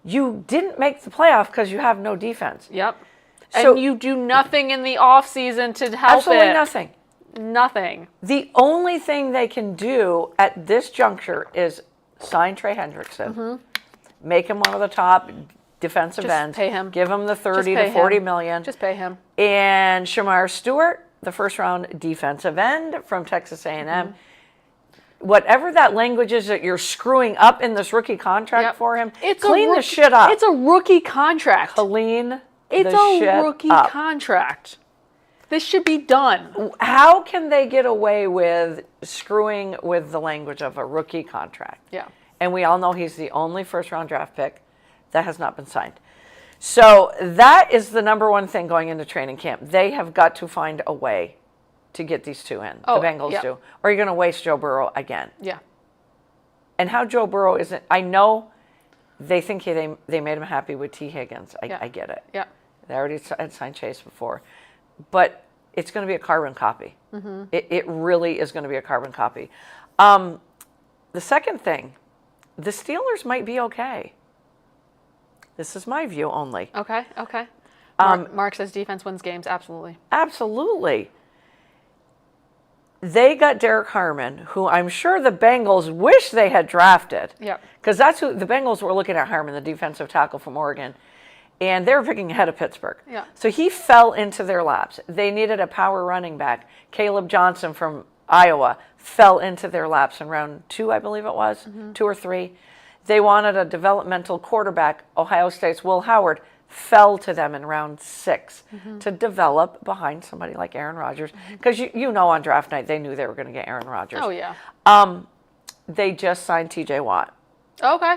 You didn't make the playoff because you have no defense. Yep. So, and you do nothing in the offseason to help absolutely it. nothing. Nothing. The only thing they can do at this juncture is sign Trey Hendrickson, make him one of the top defensive Just ends, pay him. give him the 30 Just to pay 40 him. million, Just pay him. and Shamar Stewart, the first-round defensive end from Texas A&M. Whatever that language is that you're screwing up in this rookie contract for him, clean the shit up. It's a rookie contract. Clean It's the a shit rookie up. contract. This should be done. How can they get away with screwing with the language of a rookie contract? Yeah. And we all know he's the only first-round draft pick that has not been signed. So that is the number one thing going into training camp. They have got to find a way to get these 2 in. Oh, the Bengals yeah. do. Or you're going to waste Joe Burrow again. Yeah. And how Joe Burrow isn't, I know they think they made him happy with T. Higgins. I get it. Yeah. They already had signed Chase before. But it's going to be a carbon copy. It really is going to be a carbon copy. The second thing, the Steelers might be okay. This is my view only. Okay. Okay. Mark says defense wins games. Absolutely. Absolutely. they got Derek Harmon, who I'm sure the Bengals wish they had drafted. Yep. Because that's who the Bengals were looking at, Harmon, the defensive tackle from Oregon. And they were picking ahead of Pittsburgh. Yeah. So he fell into their laps. They needed a power running back. Caleb Johnson from Iowa fell into their laps in round 2, I believe it was, 2 or 3. They wanted a developmental quarterback. Ohio State's Will Howard fell to them in round 6 to develop behind somebody like Aaron Rodgers. Because you know on draft night they knew they were going to get Aaron Rodgers. Oh, yeah. They just signed TJ Watt. Okay.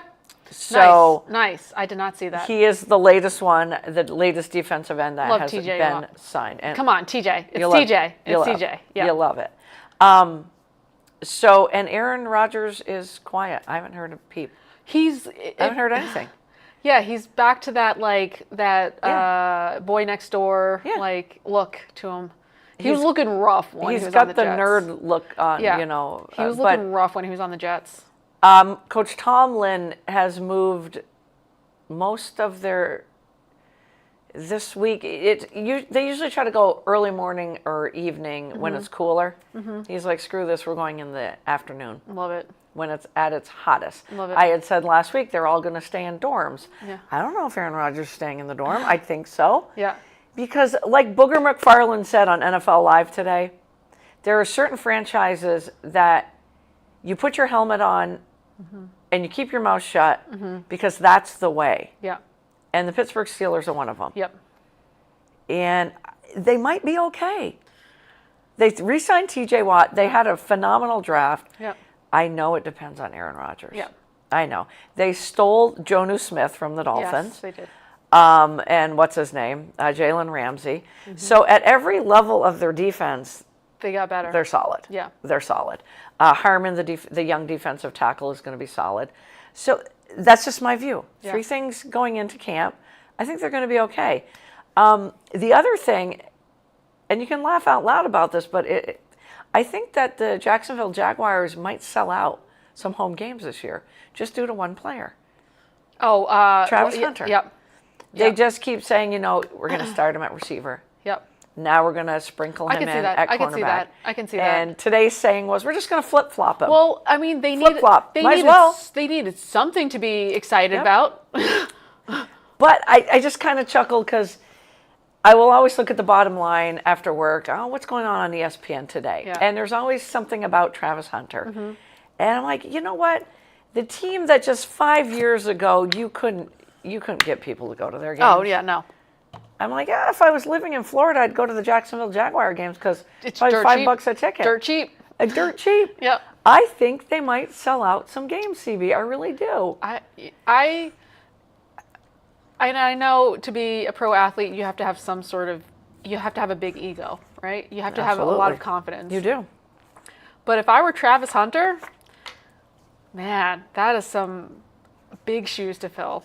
So nice. I did not see that. he is the latest one, the latest defensive end that Love has TJ been Watt. signed. And Come on, TJ. It's you'll love- TJ. you'll It's love- TJ. Yeah. You'll love it. And Aaron Rodgers is quiet. I haven't heard a peep. I haven't heard anything. Yeah, he's back to that boy next door Yeah. look to him. He was looking rough when he He's was on got the the Jets. nerd look on, Yeah. you know. He was looking rough when he was on the Jets. Coach Tomlin has moved most of their this week. They usually try to go early morning or evening when it's cooler. He's like, screw this, we're going in the afternoon Love it. when it's at its hottest. Love it. I had said last week they're all going to stay in dorms. Yeah. I don't know if Aaron Rodgers is staying in the dorm. I think so. Yeah. Because like Booger McFarland said on NFL Live today, there are certain franchises that you put your helmet on and you keep your mouth shut because that's the way. Yeah. And the Pittsburgh Steelers are one of them. Yep. And they might be okay. They re-signed TJ Watt. They had a phenomenal draft. Yep. I know it depends on Aaron Rodgers. Yep. I know. They stole Jonnu Smith from the Dolphins. Yes, they did. And what's his name? Jalen Ramsey. So at every level of their defense, They got better. they're solid. Yeah. They're solid. Harmon, the young defensive tackle, is going to be solid. So that's just my view. Yeah. 3 things going into camp. I think they're going to be okay. The other thing, and you can laugh out loud about this, but I think that the Jacksonville Jaguars might sell out some home games this year just due to one player. Oh, Travis Hunter. Yep. They just keep saying, we're going to start him at receiver. Yep. Now we're going to sprinkle him I can in see that. at cornerback. I can see that. I can see that. And today's saying was, we're just going to flip-flop him. Well, I mean, they needed. Flip-flop. They Might as needed. well. They needed something to be excited Yep. about. But I just kind of chuckled because I will always look at the bottom line after work. Oh, what's going on ESPN today? Yeah. And there's always something about Travis Hunter. And I'm like, you know what? The team that just 5 years ago you couldn't get people to go to their games. Oh yeah, no. I'm like, if I was living in Florida, I'd go to the Jacksonville Jaguar games because It's probably dirt $5 cheap. a ticket. Dirt cheap. Dirt cheap. Yep. I think they might sell out some games, CB. I really do. I know to be a pro athlete, you have to have you have to have a big ego, right? You have to have a lot of Absolutely. confidence. You do. But if I were Travis Hunter, man, that is some big shoes to fill.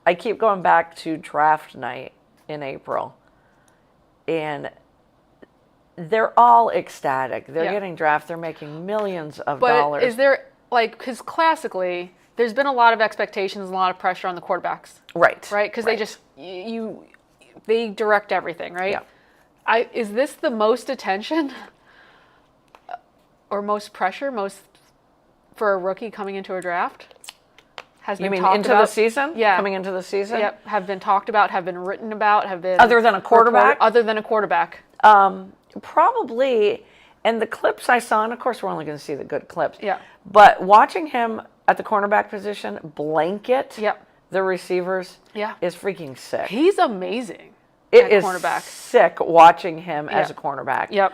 I keep going back to draft night in April, and they're all ecstatic. They're Yeah. getting drafted. They're making millions of But dollars. is there, because classically, there's been a lot of expectations and a lot of pressure on the quarterbacks, right? right? Because they just, they direct everything, right? Yeah. Is this the most attention or most pressure, for a rookie coming into a draft? Has You been mean talked into about? the season? Yeah. Coming into the season? Yep, have been talked about, have been written about, have been Other than a quarterback? Other than a quarterback. Probably. And the clips I saw, and of course we're only going to see the good clips. Yeah. But watching him at the cornerback position blanket Yep. the receivers Yeah. is freaking sick. He's amazing. It at is cornerback. sick watching him as a Yeah. cornerback. Yep.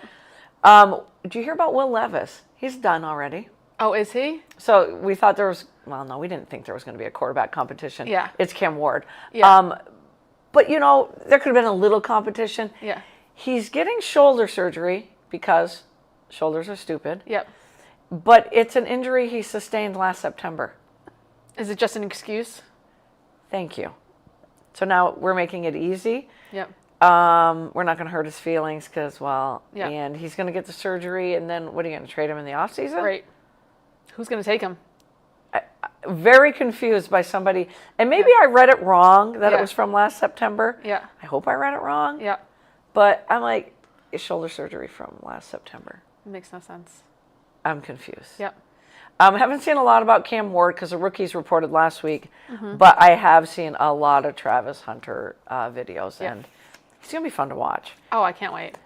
Did you hear about Will Levis? He's done already. Oh, is he? So we thought there was, well, no, we didn't think there was going to be a quarterback competition. Yeah. It's Cam Ward. Yeah. But, there could have been a little competition. Yeah. He's getting shoulder surgery because shoulders are stupid. Yep. But it's an injury he sustained last September. Is it just an excuse? Thank you. So now we're making it easy. Yep. We're not going to hurt his feelings because, Yeah. and he's going to get the surgery, and then what are you going to trade him in the offseason? Right. Who's going to take him? Very confused by somebody, and maybe I read it wrong that it Yeah. was from last September. Yeah. I hope I read it wrong. Yeah. But I'm like, shoulder surgery from last September. Makes no sense. I'm confused. Yep. I haven't seen a lot about Cam Ward because the rookies reported last week, but I have seen a lot of Travis Hunter videos, and he's going to be fun to watch. Oh, I can't wait.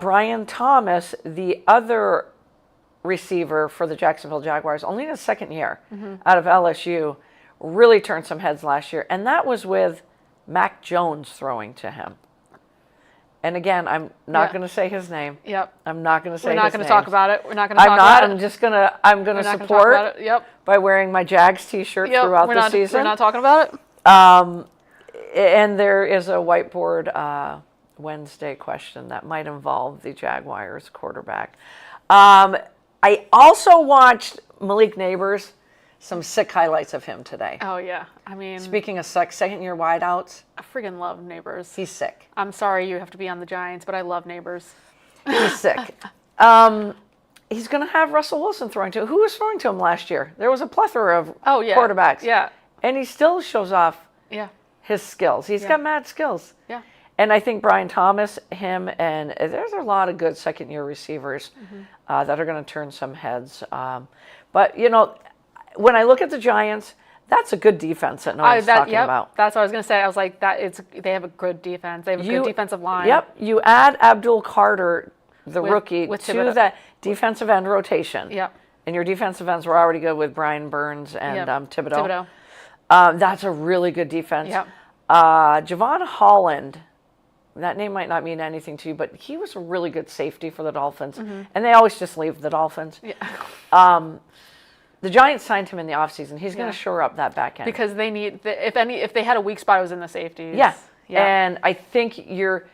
Brian Thomas, the other receiver for the Jacksonville Jaguars, only in his second year out of LSU, really turned some heads last year, and that was with Mac Jones throwing to him. And again, I'm not going to say his name. Yep. I'm not going to say his name. We're not going to talk about it. We're not going to talk about it. I'm just going to, I'm going to support by wearing my Jags t-shirt throughout the season. We're not talking about it. And there is a whiteboard Wednesday question that might involve the Jaguars quarterback. I also watched Malik Neighbors, some sick highlights of him today. Oh, yeah. I mean, speaking of second-year wideouts, I friggin' love Neighbors. He's sick. I'm sorry you have to be on the Giants, but I love Neighbors. He's sick. He's going to have Russell Wilson throwing to him. Who was throwing to him last year? There was a plethora of quarterbacks. Yeah. And he still shows off Yeah. his skills. He's got mad skills. Yeah. And I think Brian Thomas, him, and there's a lot of good second-year receivers that are going to turn some heads. But, you know, when I look at the Giants, that's a good defense that no one's talking about. That's what I was going to say. I was like, they have a good defense. They have a good defensive line. Yep. You add Abdul Carter, the rookie, to that defensive end rotation. Yep. And your defensive ends were already good with Brian Burns and Thibodeau. That's a really good defense. Yep. Javon Holland, that name might not mean anything to you, but he was a really good safety for the Dolphins. And they always just leave the Dolphins. Yeah. The Giants signed him in the offseason. He's going to shore up that back end. Because they need, if they had a weak spot, it was in the safeties. Yeah. And I think you're,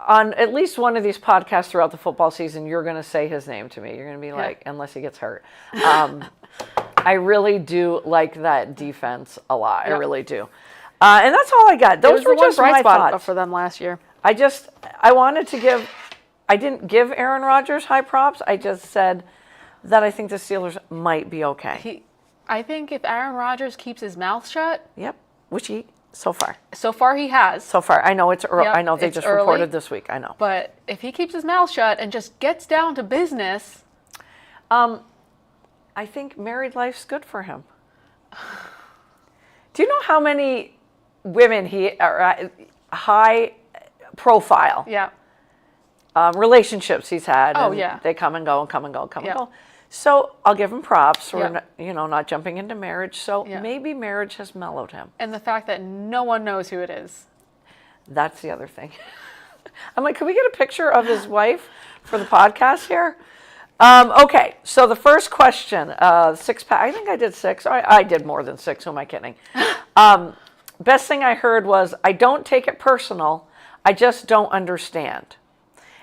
on at least one of these podcasts throughout the football season, you're going to say his name to me. You're going to be like, unless he gets hurt. I really do like that defense a lot. I really do. And that's all I got. Those were just my thoughts for them last year. I wanted to give, I didn't give Aaron Rodgers high props. I just said that I think the Steelers might be okay. I think if Aaron Rodgers keeps his mouth shut. Yep. Which he, so far. So far he has. So far. I know it's early. I know they just reported this week. I know. But if he keeps his mouth shut and just gets down to business. I think married life's good for him. Do you know how many women high profile relationships he's had? Oh, and yeah. They come and go and come and go and come and go. So I'll give him props for not jumping into marriage. So maybe marriage has mellowed him. And the fact that no one knows who it is. That's the other thing. I'm like, can we get a picture of his wife for the podcast here? Okay, so the first question, six-pack. I think I did 6. I did more than 6. Who am I kidding? Best thing I heard was, I don't take it personal. I just don't understand.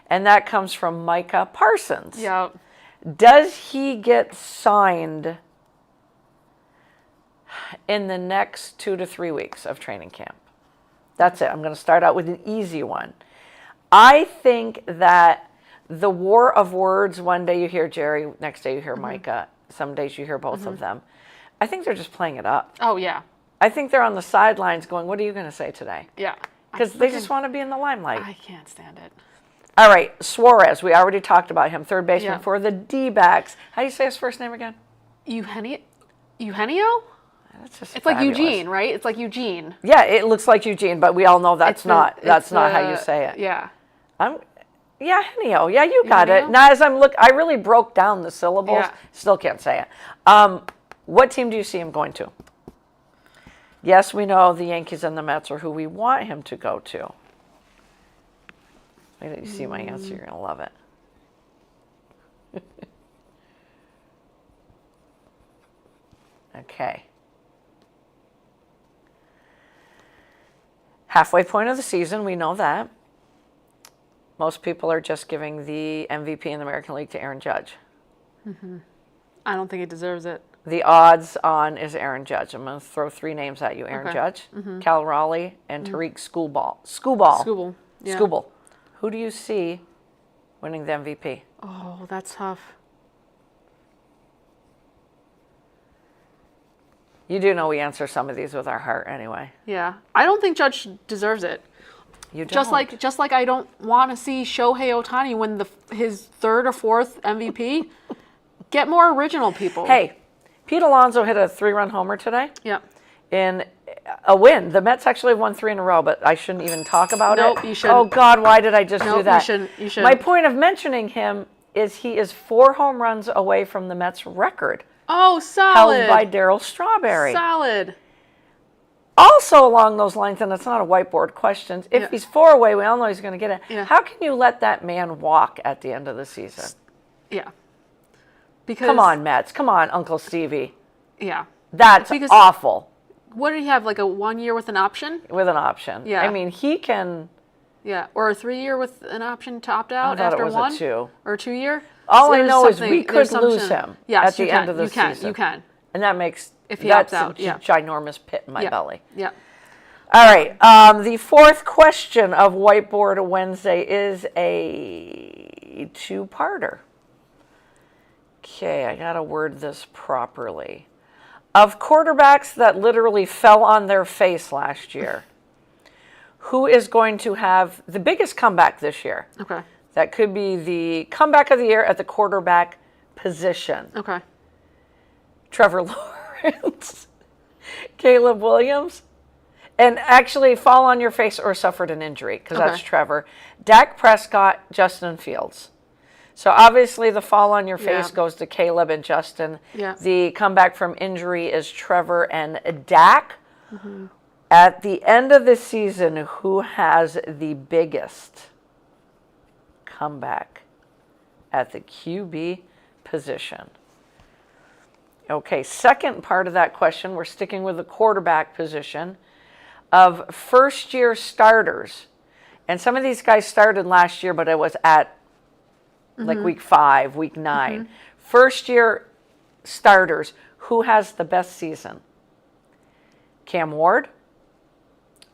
And that comes from Micah Parsons. Yeah. Does he get signed in the next 2 to 3 weeks of training camp? That's it. I'm going to start out with an easy one. I think that the war of words, one day you hear Jerry, next day you hear Micah, some days you hear both of them. I think they're just playing it up. Oh, yeah. I think they're on the sidelines going, what are you going to say today? Yeah. Because they just want to be in the limelight. I can't stand it. All right, Suarez, we already talked about him, third baseman for the D-backs. How do you say his first name again? Eugenio? That's just It's fabulous. like Eugene, right? It's like Eugene. Yeah, it looks like Eugene, but we all know that's not how you say it. Yeah. Henio. Yeah, you got it. Now, as I really broke down the syllables. Yeah. Still can't say it. What team do you see him going to? Yes, we know the Yankees and the Mets are who we want him to go to. Wait till you see my answer. You're going to love it. Okay. Halfway point of the season, we know that. Most people are just giving the MVP in the American League to Aaron Judge. I don't think he deserves it. The odds on is Aaron Judge. I'm going to throw 3 names at you. Aaron Judge, Cal Raleigh, and Tariq Skubal. Yeah. Skubal. Who do you see winning the MVP? Oh, that's tough. You do know we answer some of these with our heart anyway. Yeah. I don't think Judge deserves it. You don't. Just like I don't want to see Shohei Ohtani win his third or fourth MVP. Get more original people. Hey, Pete Alonso hit a 3-run homer today. Yeah. In a win. The Mets actually have won 3 in a row, but I shouldn't even talk about it. Nope, you shouldn't. Oh, God, why did I just do that? You shouldn't. My point of mentioning him is he is 4 home runs away from the Mets record. Oh, solid. Held by Darryl Strawberry. Solid. Also along those lines, and it's not a whiteboard question, if he's 4 away, we all know he's going to get it. Yeah. How can you let that man walk at the end of the season? Yeah. Because Come on, Mets. Come on, Uncle Stevie. Yeah. That's awful. What did he have, like a 1 year with an option? With an option. Yeah. I mean, he can... Yeah, or a 3 year with an option to opt out I thought after it was one? a 2. Or a 2 year? All I know is we could lose him at the end of the season. You can. And that makes... If he opts that's out, a ginormous pit in my belly. Yeah. All right. The fourth question of Whiteboard Wednesday is a 2-parter. Okay, I got to word this properly. Of quarterbacks that literally fell on their face last year, who is going to have the biggest comeback this year? Okay. That could be the comeback of the year at the quarterback position. Okay. Trevor Lawrence, Caleb Williams, and actually fall on your face or suffered an injury, because that's Trevor. Dak Prescott, Justin Fields. So obviously the fall on your face goes to Caleb and Justin. Yeah. The comeback from injury is Trevor and Dak. Mm-hmm. At the end of the season, who has the biggest comeback at the QB position? Okay, second part of that question, we're sticking with the quarterback position of first-year starters. And some of these guys started last year, but it was at like week 5, week 9. First-year starters, who has the best season? Cam Ward,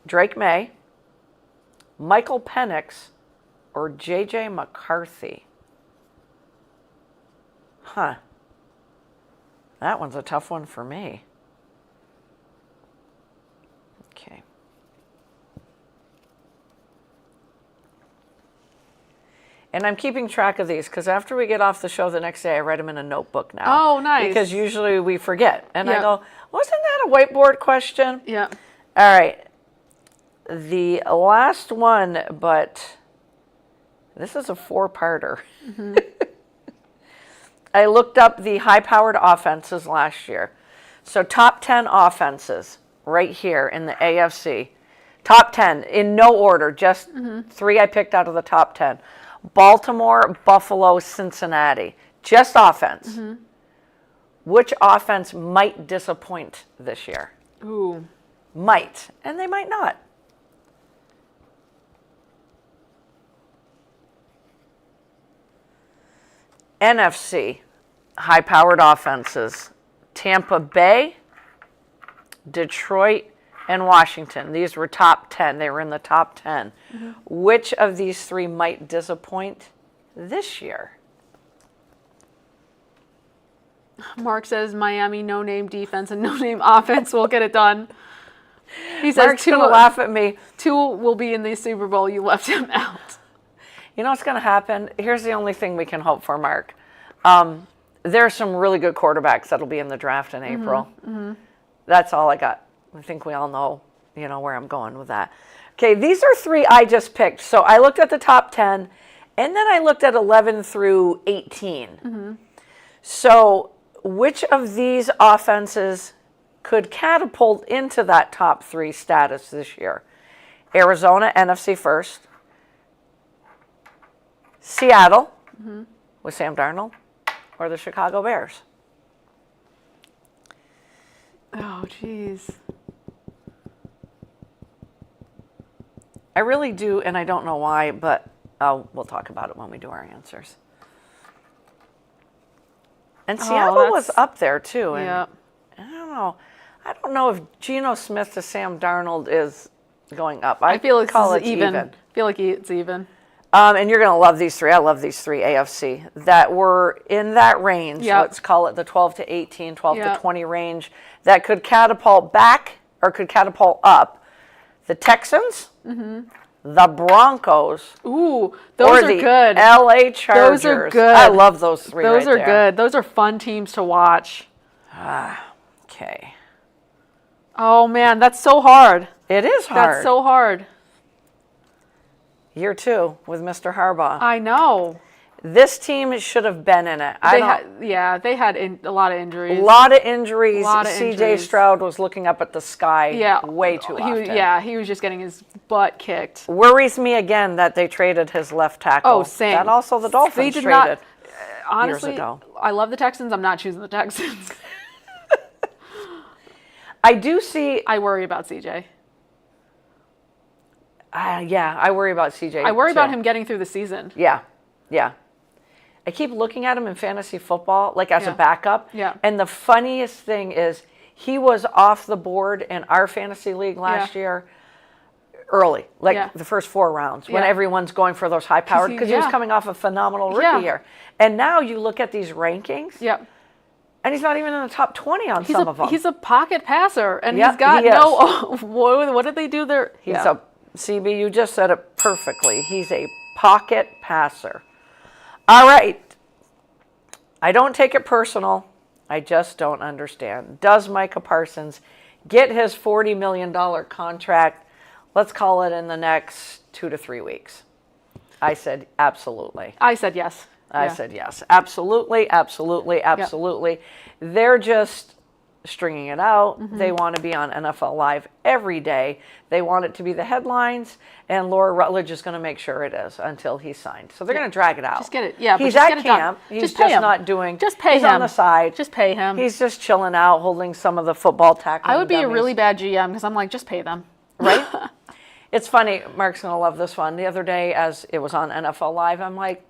Drake May, Michael Penix, or J.J. McCarthy? Huh. That one's a tough one for me. Okay. And I'm keeping track of these because after we get off the show the next day, I write them in a notebook now. Oh, nice. Because usually we forget. And I go, wasn't that a whiteboard question? Yeah. All right. The last one, but this is a 4-parter. Mm-hmm. I looked up the high-powered offenses last year. So top 10 offenses right here in the AFC. Top 10 in no order, just 3 I picked out of the top 10. Baltimore, Buffalo, Cincinnati. Just offense. Mm-hmm. Which offense might disappoint this year? Ooh. Might. And they might not. NFC, high-powered offenses. Tampa Bay, Detroit, and Washington. These were top 10. They were in the top 10. Mm-hmm. Which of these 3 might disappoint this year? Mark says Miami no-name defense and no-name offense will get it done. He says Mark's going to laugh at me. 2 will be in the Super Bowl. You left him out. You know what's going to happen? Here's the only thing we can hope for, Mark. There are some really good quarterbacks that'll be in the draft in April. Mm-hmm. That's all I got. I think we all know, where I'm going with that. Okay, these are 3 I just picked. So I looked at the top 10, and then I looked at 11 through 18. Mm-hmm. So which of these offenses could catapult into that top 3 status this year? Arizona, NFC first. Seattle, with Sam Darnold, or the Chicago Bears? Oh, jeez. I really do, and I don't know why, but we'll talk about it when we do our answers. And Seattle was up there, too. And yeah. I don't know. I don't know if Geno Smith to Sam Darnold is going up. I feel like it's even. I feel like it's even. And you're going to love these 3. I love these 3 AFC that were in that range. Yep. Let's call it the 12 to 18, 12 to 20 range that could catapult back or could catapult up. The Texans, the Broncos, Ooh, or those are the good. LA Chargers. Those are good. I love those three Those right are there. good. Those are fun teams to watch. Okay. Oh man, that's so hard. It is hard. That's so hard. Year 2 with Mr. Harbaugh. I know. This team should have been in it. They had a lot of injuries. A lot of injuries. CJ injuries. Stroud was looking up at the sky way too often. He was just getting his butt kicked. Worries me again that they traded his left tackle. Oh, same. That also the Dolphins They did traded. Honestly, years ago. I love the Texans. I'm not choosing the Texans. I do see. I worry about CJ. I worry about CJ. I worry too. about him getting through the season. Yeah. I keep looking at him in fantasy football, like as a backup. Yeah. And the funniest thing is he was off the board in our fantasy league last year early, like the first 4 rounds, when everyone's going for those high-powered, because he was coming off a phenomenal rookie year. And now you look at these rankings, and he's not even in the top 20 on some of them. He's a pocket passer, and Yep, he's got he no. What did they do there? He's a CB. You just said it perfectly. He's a pocket passer. All right. I don't take it personal. I just don't understand. Does Micah Parsons get his $40 million contract? Let's call it in the next 2 to 3 weeks. I said absolutely. I said yes. I said yes. Absolutely, absolutely, absolutely. They're just stringing it out. They want to be on NFL Live every day. They want it to be the headlines, and Laura Rutledge is going to make sure it is until he's signed. So they're going to drag it out. Just get it. Yeah, he's but just at get it done. camp. He's Just pay him. not doing. Just pay he's him. on the side. Just pay him. He's just chilling out, holding some of the football tackling. I would be a dummies. really bad GM because I'm like, just pay them. Right? It's funny. Mark's going to love this one. The other day, as it was on NFL Live, I'm like,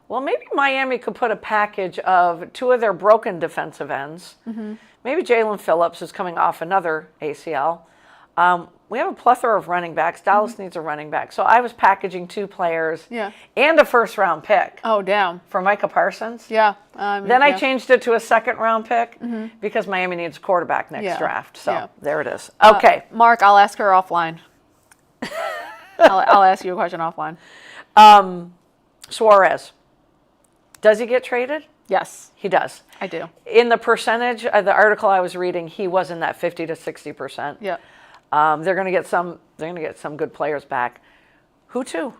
well, maybe Miami could put a package of 2 of their broken defensive ends. Maybe Jalen Phillips is coming off another ACL. We have a plethora of running backs. Dallas needs a running back. So I was packaging 2 players and a first-round pick Oh, damn. for Micah Parsons. Yeah. Then I changed it to a second-round pick because Miami needs a quarterback next draft. So there it is. Okay. Mark, I'll ask her offline. I'll ask you a question offline. Suarez. Does he get traded? Yes, He does. I do. In the percentage of the article I was reading, he was in that 50 to 60%. Yeah. They're going to get some. They're going to get some good players back. Who to?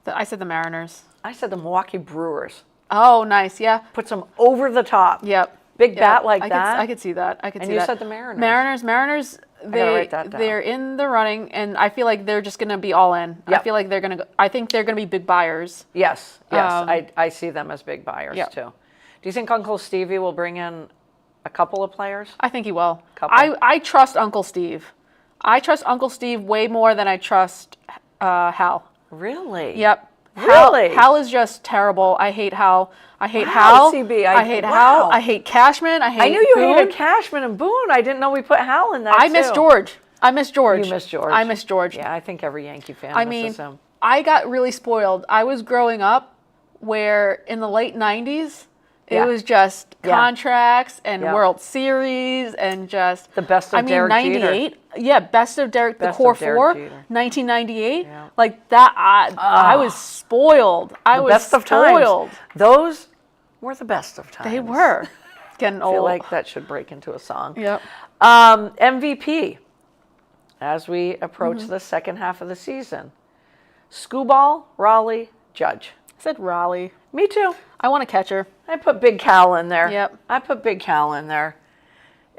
I said the Mariners. I said the Milwaukee Brewers. Oh, nice. Yeah. Puts them over the top. Yep. Big bat like that. I could see that. I could And see you that. said the Mariners. Mariners. write that down. They're in the running, and I feel like they're just going to be all in. Yep. I feel like they're going to. I think they're going to be big buyers. Yes. I see them as big buyers too. Do you think Uncle Stevie will bring in a couple of players? I think he will. Couple. I trust Uncle Steve. I trust Uncle Steve way more than I trust Hal. Really? Yep. Really? Hal is just terrible. I hate Hal. I hate Wow, Hal. CB, I hate wow. Hal. I hate Cashman. I hate I knew you Boone. hated Cashman and Boone. I didn't know we put Hal in that I miss too. George. I miss George. You miss George. I miss George. Yeah, I think every Yankee fan I misses mean, him. I got really spoiled. I was growing up where in the late 90s, it Yeah. was just Yeah. contracts and Yeah. World Series and just The best of Derek Jeter. 98. Yeah, best of Derek, Best the core of Derek 4, Jeter. 1998. Yeah. Like that, I was spoiled. I was Best of spoiled. times. Those were the best of times. They were getting I feel old. like that should break into a song. Yep. MVP, as we approach the second half of the season. Skubal, Raleigh, Judge. I said Raleigh. Me too. I want a catcher. I put Big Cal in there. Yep. I put Big Cal in there.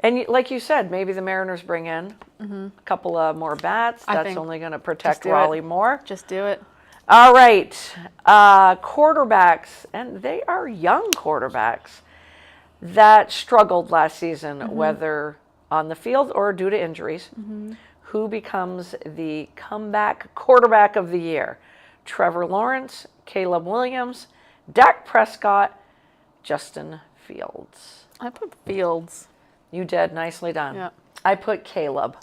And like you said, maybe the Mariners bring in a couple of more bats. I That's think only going to protect do it. Raleigh more. Just do it. All right. Quarterbacks, and they are young quarterbacks that struggled last season, whether on the field or due to injuries. Who becomes the comeback quarterback of the year? Trevor Lawrence, Caleb Williams, Dak Prescott, Justin Fields. I put Fields. You did. Nicely done. Yeah. I put Caleb.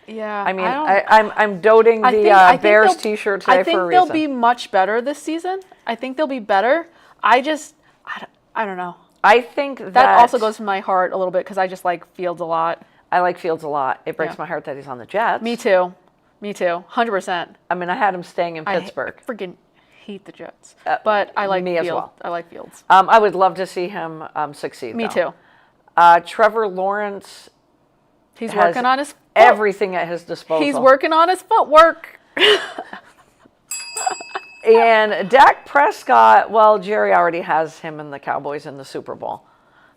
Yeah. I mean, don't- I'm doting I the think Bears they'll- t-shirt today I think for a they'll reason. be much better this season. I think they'll be better. I don't know. I think That also goes to my heart a little bit because I just like Fields a lot. I like Fields a lot. It breaks my heart that he's on the Jets. Me too. Me too. 100%. I mean, I had him staying in Pittsburgh. I freaking hate the Jets. But I like me as well. I like Fields. I would love to see him succeed. Me too. Trevor Lawrence. He's working on his everything at his disposal. He's working on his footwork. And Dak Prescott, well, Jerry already has him and the Cowboys in the Super Bowl.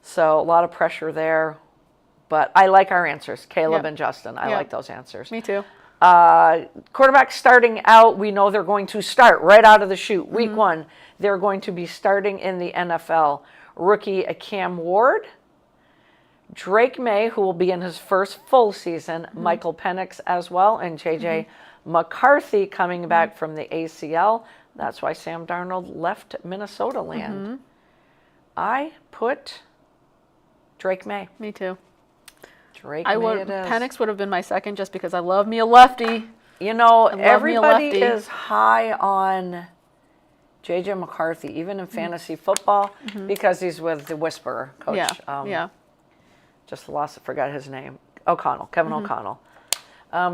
So a lot of pressure there. But I like our answers, Caleb and Justin. I like those answers. Me too. Quarterback starting out, we know they're going to start right out of the chute. Week 1, they're going to be starting in the NFL. Rookie Cam Ward, Drake May, who will be in his first full season, Michael Penix as well, and J.J. McCarthy coming back from the ACL. That's why Sam Darnold left Minnesota land. I put Drake May. Me too. Drake May it is. Penix would have been my second just because I love me a lefty. You know, everybody is high on J.J. McCarthy, even in fantasy football, because he's with the Whisperer coach. Just forgot his name. Kevin O'Connell.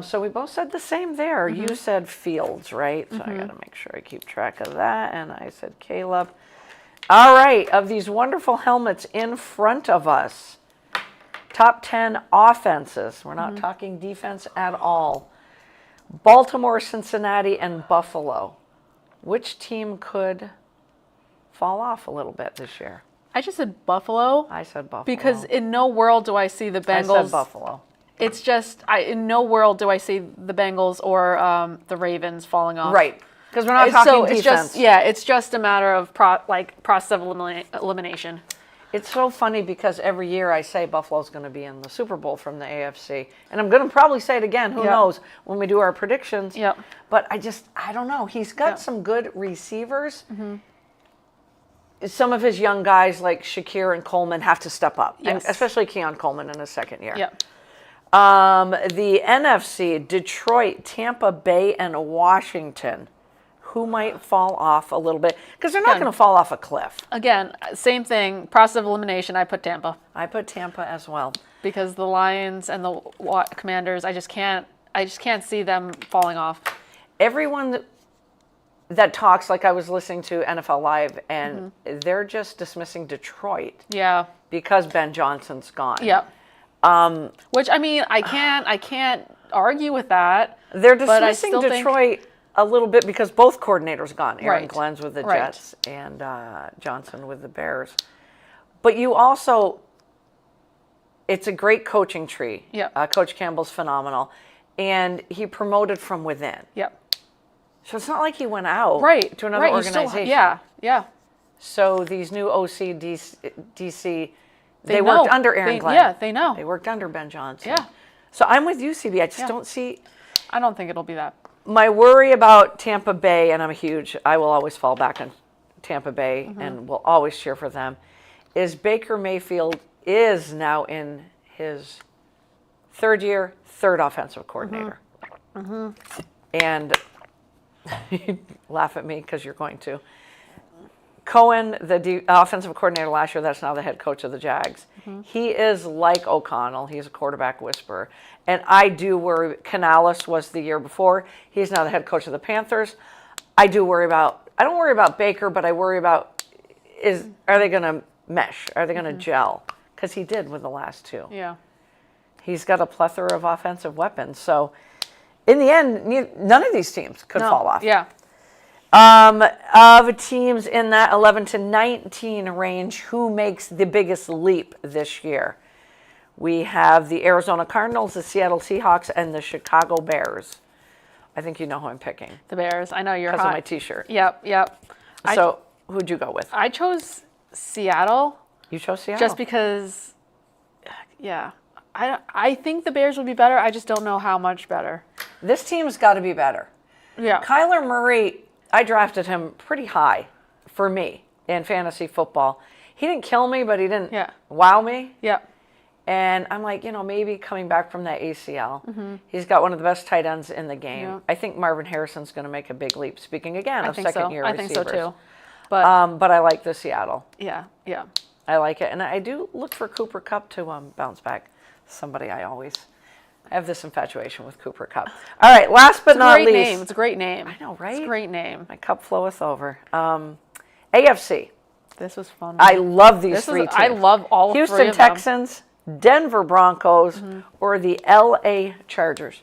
So we both said the same there. You said Fields, right? So I got to make sure I keep track of that. And I said Caleb. All right. Of these wonderful helmets in front of us, top 10 offenses. We're not talking defense at all. Baltimore, Cincinnati, and Buffalo. Which team could fall off a little bit this year? I just said Buffalo. I said Buffalo. Because in no world do I see the Bengals. I said Buffalo. It's just, in no world do I see the Bengals or the Ravens falling off. Right. Because we're not talking defense. It's just a matter of process of elimination. It's so funny because every year I say Buffalo's going to be in the Super Bowl from the AFC. And I'm going to probably say it again, who knows, when we do our predictions. But I don't know. He's got some good receivers. Some of his young guys like Shakir and Coleman have to step up, and especially Keon Coleman in his second year. The NFC, Detroit, Tampa Bay, and Washington. Who might fall off a little bit? Because they're not going to fall off a cliff. Again, same thing. Process of elimination. I put Tampa. I put Tampa as well. Because the Lions and the Commanders, I just can't see them falling off. Everyone that talks, like I was listening to NFL Live, and they're just dismissing Detroit. Because Ben Johnson's gone. Which, I mean, I can't argue with that. They're dismissing Detroit a little bit because both coordinators gone. Aaron Glenn's with the Jets and Johnson with the Bears. But you also, it's a great coaching tree. Coach Campbell's phenomenal. And he promoted from within. So it's not like he went out to another organization. So these new OC, DC, they worked under Aaron Glenn. They know. They worked under Ben Johnson. So I'm with you, CB. I just don't see. I don't think it'll be that. My worry about Tampa Bay, and I will always fall back on Tampa Bay and will always cheer for them, is Baker Mayfield is now in his third year, third offensive coordinator. And you laugh at me because you're going to. Cohen, the offensive coordinator last year, that's now the head coach of the Jags. He is like O'Connell. He's a quarterback whisperer. And I do worry. Canales was the year before. He's now the head coach of the Panthers. I don't worry about Baker, but I worry about, are they going to mesh? Are they going to gel? Because he did with the last two. He's got a plethora of offensive weapons. So in the end, none of these teams could fall off. Of teams in that 11 to 19 range, who makes the biggest leap this year? We have the Arizona Cardinals, the Seattle Seahawks, and the Chicago Bears. I think you know who I'm picking. The Bears. I know you're hot. Because of my T-shirt. So who'd you go with? I chose Seattle. You chose Seattle? Just because, I think the Bears would be better. I just don't know how much better. This team's got to be better. Kyler Murray, I drafted him pretty high for me in fantasy football. He didn't kill me, but he didn't wow me. And I'm like, maybe coming back from that ACL. He's got one of the best tight ends in the game. I think Marvin Harrison's going to make a big leap. Speaking again of second-year receivers. I think so too. But I like the Seattle. I like it. And I do look for Cooper Kupp to bounce back. Somebody I always I have this infatuation with Cooper Cup. All right, last but not least. Name. It's a great name. I know, right? It's a great name. My cup floweth over. AFC. This was fun. I love these three teams. I love all Houston three of them. Texans, Denver Broncos, or the LA Chargers.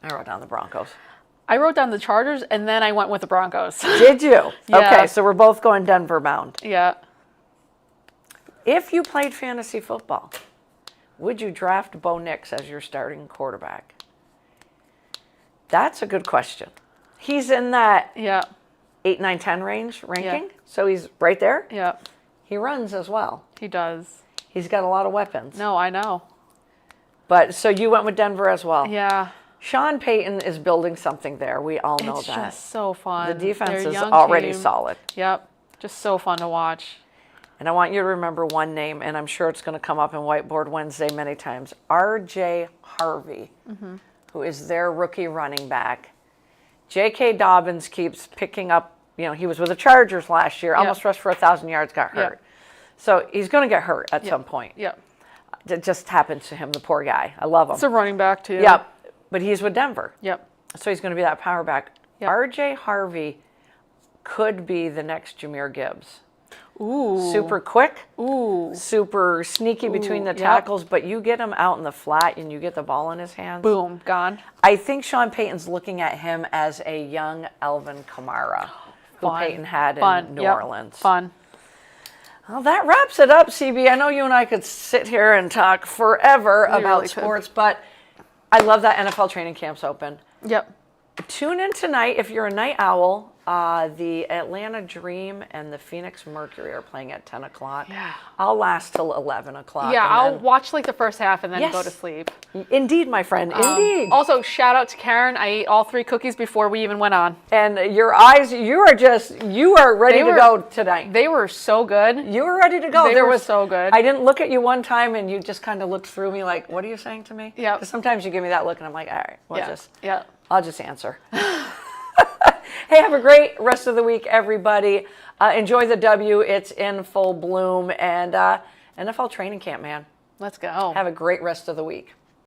I wrote down the Broncos. I wrote down the Chargers, and then I went with the Broncos. Did you? Yeah. Okay, so we're both going Denver bound. Yeah. If you played fantasy football, would you draft Bo Nix as your starting quarterback? That's a good question. He's in that Yeah. 8, 9, 10 ranking, Yeah. so he's right there. Yeah. He runs as well. He does. He's got a lot of weapons. No, I know. But so you went with Denver as well. Yeah. Sean Payton is building something there. We all know It's that. just so fun. The defense They're a is young already team. solid. Yep. Just so fun to watch. And I want you to remember one name, and I'm sure it's going to come up in Whiteboard Wednesday many times. R.J. Harvey, who is their rookie running back. J.K. Dobbins keeps picking up. You know, he was with the Chargers last year, almost rushed for 1,000 yards, got hurt. So he's going to get hurt at some point. Yep. It just happens to him, the poor guy. I love him. It's a running back, too. Yep. But he's with Denver. Yep. So he's going to be that power back. Yep. R.J. Harvey could be the next Jahmyr Gibbs. Ooh. Super quick. Ooh. Super sneaky between the Yep. tackles, but you get him out in the flat and you get the ball in his hands. Boom. Gone. I think Sean Payton's looking at him as a young Alvin Kamara, who Fun. Payton had Fun. in New Yep. Orleans. Fun. Well, that wraps it up, CB. I know you and I could sit here and talk forever We about really could. sports, but I love that NFL training camp's open. Yep. Tune in tonight if you're a night owl. The Atlanta Dream and the Phoenix Mercury are playing at 10 o'clock. Yeah. I'll last till 11 o'clock. Yeah, and I'll then- watch like the first half and then Yes. go to sleep. Indeed, my friend. Indeed. Also, shout out to Karen. I ate all 3 cookies before we even went on. And your eyes, you are ready They to were- go tonight. They were so good. You were ready to go. They were so good. I didn't look at you one time and you just kind of looked through me like, what are you saying to me? Yep. Because sometimes you give me that look and I'm like, all right, Yeah. I'll just answer. Hey, have a great rest of the week, everybody. Enjoy the W. It's in full bloom. And NFL training camp, man. Let's go. Have a great rest of the week.